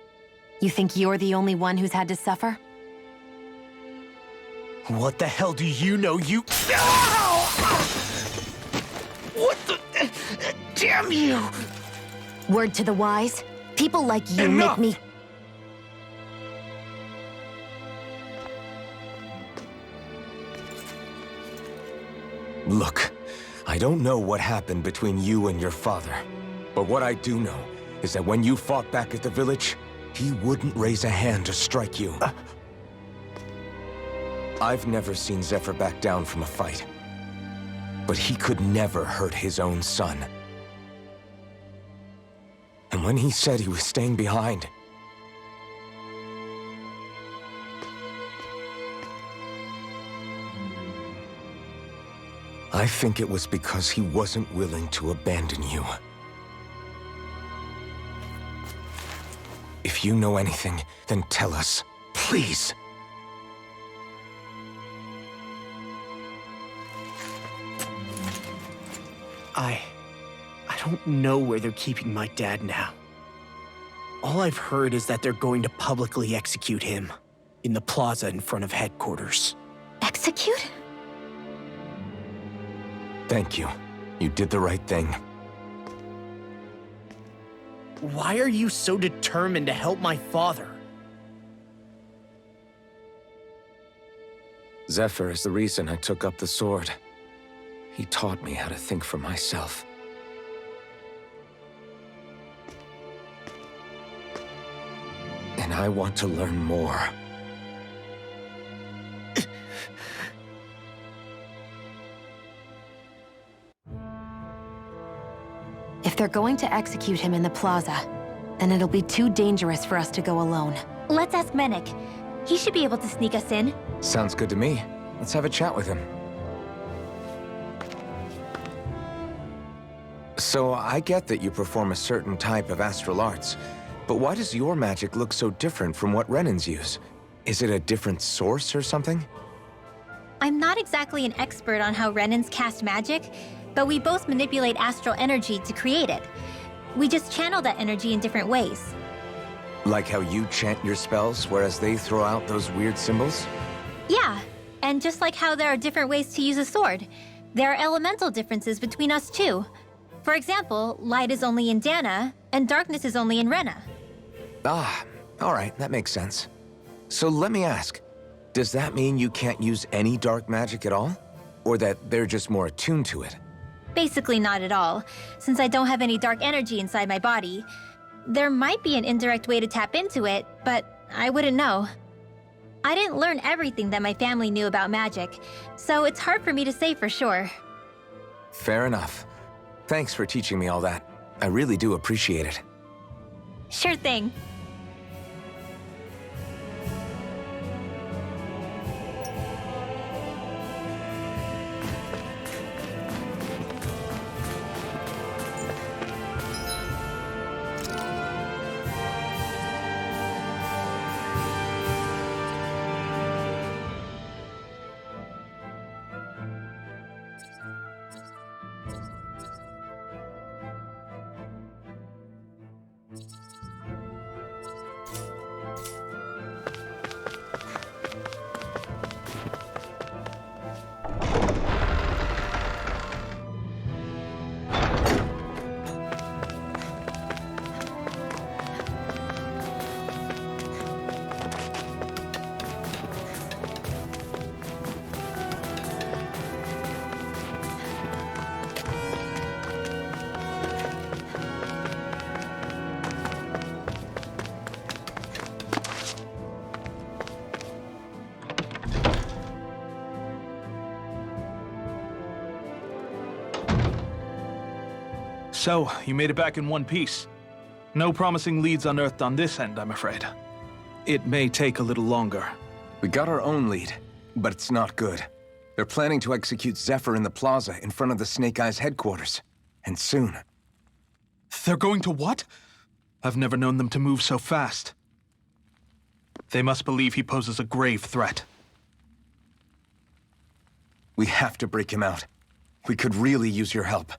You think you're the only one who's had to suffer? What the hell do you know, you— Ow! What the— Damn you! Word to the wise, people like you Enough! make me— Look, I don't know what happened between you and your father. But what I do know is that when you fought back at the village, he wouldn't raise a hand to strike you. I've never seen Zephyr back down from a fight. But he could never hurt his own son. And when he said he was staying behind, I think it was because he wasn't willing to abandon you. If you know anything, then tell us, please. I don't know where they're keeping my dad now. All I've heard is that they're going to publicly execute him in the plaza in front of headquarters. Execute? Thank you. You did the right thing. Why are you so determined to help my father? Zephyr is the reason I took up the sword. He taught me how to think for myself. And I want to learn more. If they're going to execute him in the plaza, then it'll be too dangerous for us to go alone. Let's ask Menik. He should be able to sneak us in. Sounds good to me. Let's have a chat with him. So, I get that you perform a certain type of astral arts, but why does your magic look so different from what Renins use? Is it a different source or something? I'm not exactly an expert on how Renins cast magic, but we both manipulate astral energy to create it. We just channel that energy in different ways. Like how you chant your spells, whereas they throw out those weird symbols? Yeah, and just like how there are different ways to use a sword, there are elemental differences between us too. For example, light is only in Dana, and darkness is only in Rena. Ah, alright, that makes sense. So let me ask, does that mean you can't use any dark magic at all? Or that they're just more attuned to it? Basically not at all, since I don't have any dark energy inside my body. There might be an indirect way to tap into it, but I wouldn't know. I didn't learn everything that my family knew about magic, so it's hard for me to say for sure. Fair enough. Thanks for teaching me all that. I really do appreciate it. Sure thing. So, you made it back in one piece. No promising leads unearthed on this end, I'm afraid. It may take a little longer. We got our own lead, but it's not good. They're planning to execute Zephyr in the plaza in front of the Snake Eyes headquarters. And soon. They're going to what? I've never known them to move so fast. They must believe he poses a grave threat. We have to break him out. We could really use your help.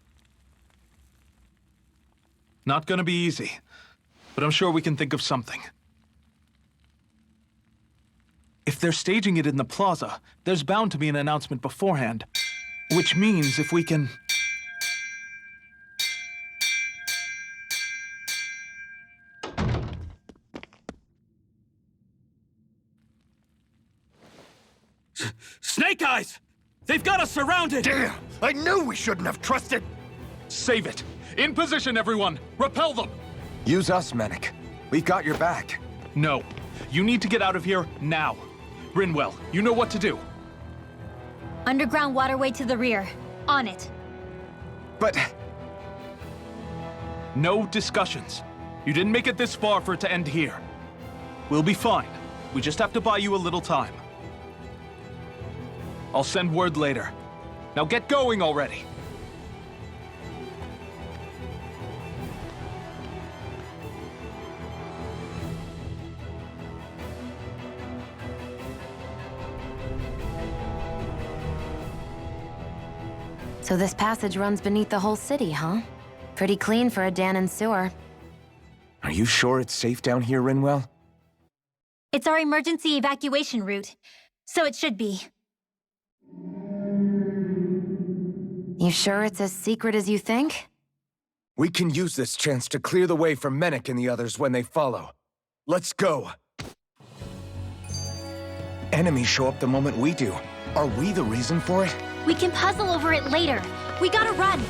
Not gonna be easy, but I'm sure we can think of something. If they're staging it in the plaza, there's bound to be an announcement beforehand. Which means if we can... Snake Eyes! They've got us surrounded! Damn! I knew we shouldn't have trusted! Save it! In position, everyone! Repel them! Use us, Mennick. We've got your back. No. You need to get out of here now. Rinwell, you know what to do. Underground waterway to the rear. On it. But... No discussions. You didn't make it this far for it to end here. We'll be fine. We just have to buy you a little time. I'll send word later. Now get going already! So this passage runs beneath the whole city, huh? Pretty clean for a Danon sewer. Are you sure it's safe down here, Rinwell? It's our emergency evacuation route, so it should be. You sure it's as secret as you think? We can use this chance to clear the way for Mennick and the others when they follow. Let's go! Enemies show up the moment we do. Are we the reason for it? We can puzzle over it later. We gotta run.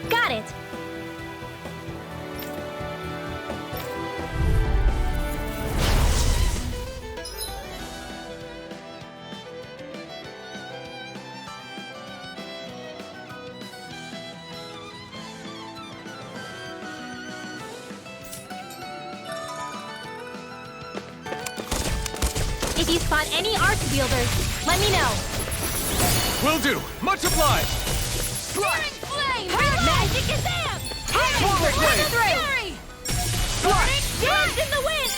Got it. If you spot any arch wielders, let me know. Will do! Much obliged! Flame! Xcagegame! Forward blade! Fury! Dance in the wind!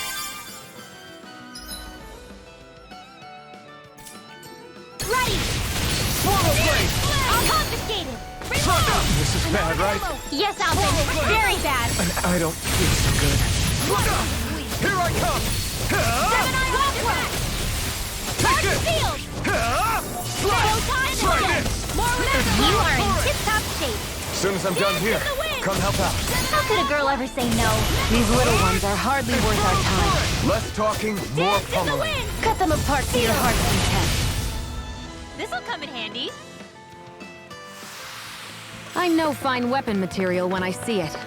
Ready! Forward blade! Confiscated! This is bad, right? Yes, Alvin. Very bad. I don't feel so good. Here I come! Gemini Hawk! Take it! Field! Try this! You are in tip-top shape. As soon as I'm done here, come help out. How could a girl ever say no? These little ones are hardly worth our time. Less talking, more Dance in the pummeling. wind! Cut them apart to your heart's content. This'll come in handy. I know fine weapon material when I see it.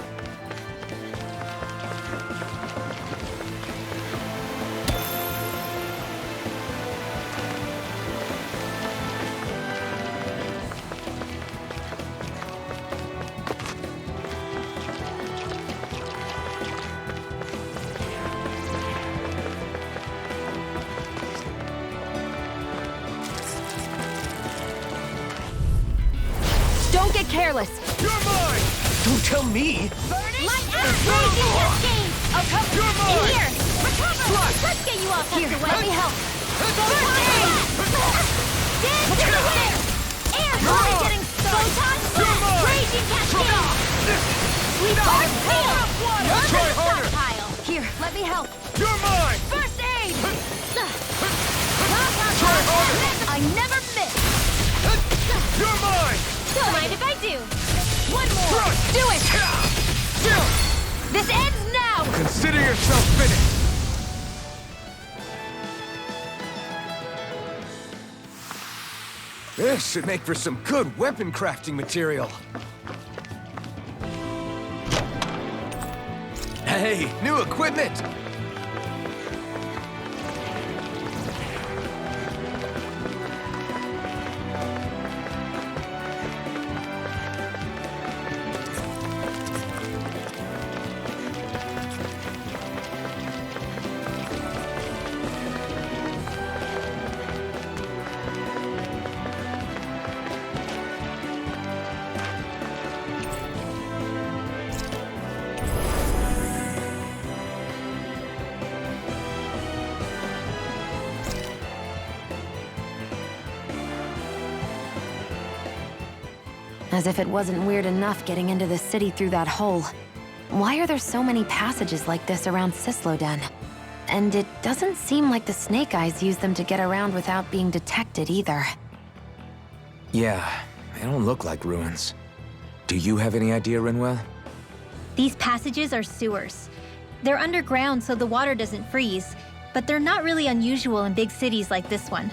Don't get careless. You're mine! Don't tell me! Light and raging cascade! I'll come! You're mine! In here! Recover! Let's get you off Here, after let me help. Dance in the wind! Air body getting started! You're mine! Raging cascade! We both feel! Try harder! Stockpile! Here, let me help. You're mine! First aid! Try harder! I never miss! You're mine! Don't mind if I do! One more! Thrust! Do it! This ends now! Consider yourself finished! This should make for some good weapon crafting material. Hey, new equipment! As if it wasn't weird enough getting into the city through that hole. Why are there so many passages like this around Cysloden? And it doesn't seem like the Snake Eyes use them to get around without being detected either. Yeah, they don't look like ruins. Do you have any idea, Rinwell? These passages are sewers. They're underground so the water doesn't freeze, but they're not really unusual in big cities like this one.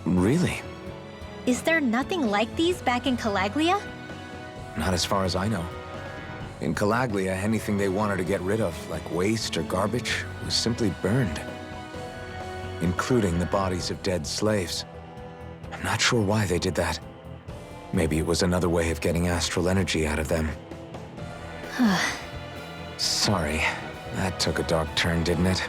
Really? Is there nothing like these back in Calaglia? Not as far as I know. In Calaglia, anything they wanted to get rid of, like waste or garbage, was simply burned. Including the bodies of dead slaves. I'm not sure why they did that. Maybe it was another way of getting astral energy out of them. Sorry, that took a dark turn, didn't it?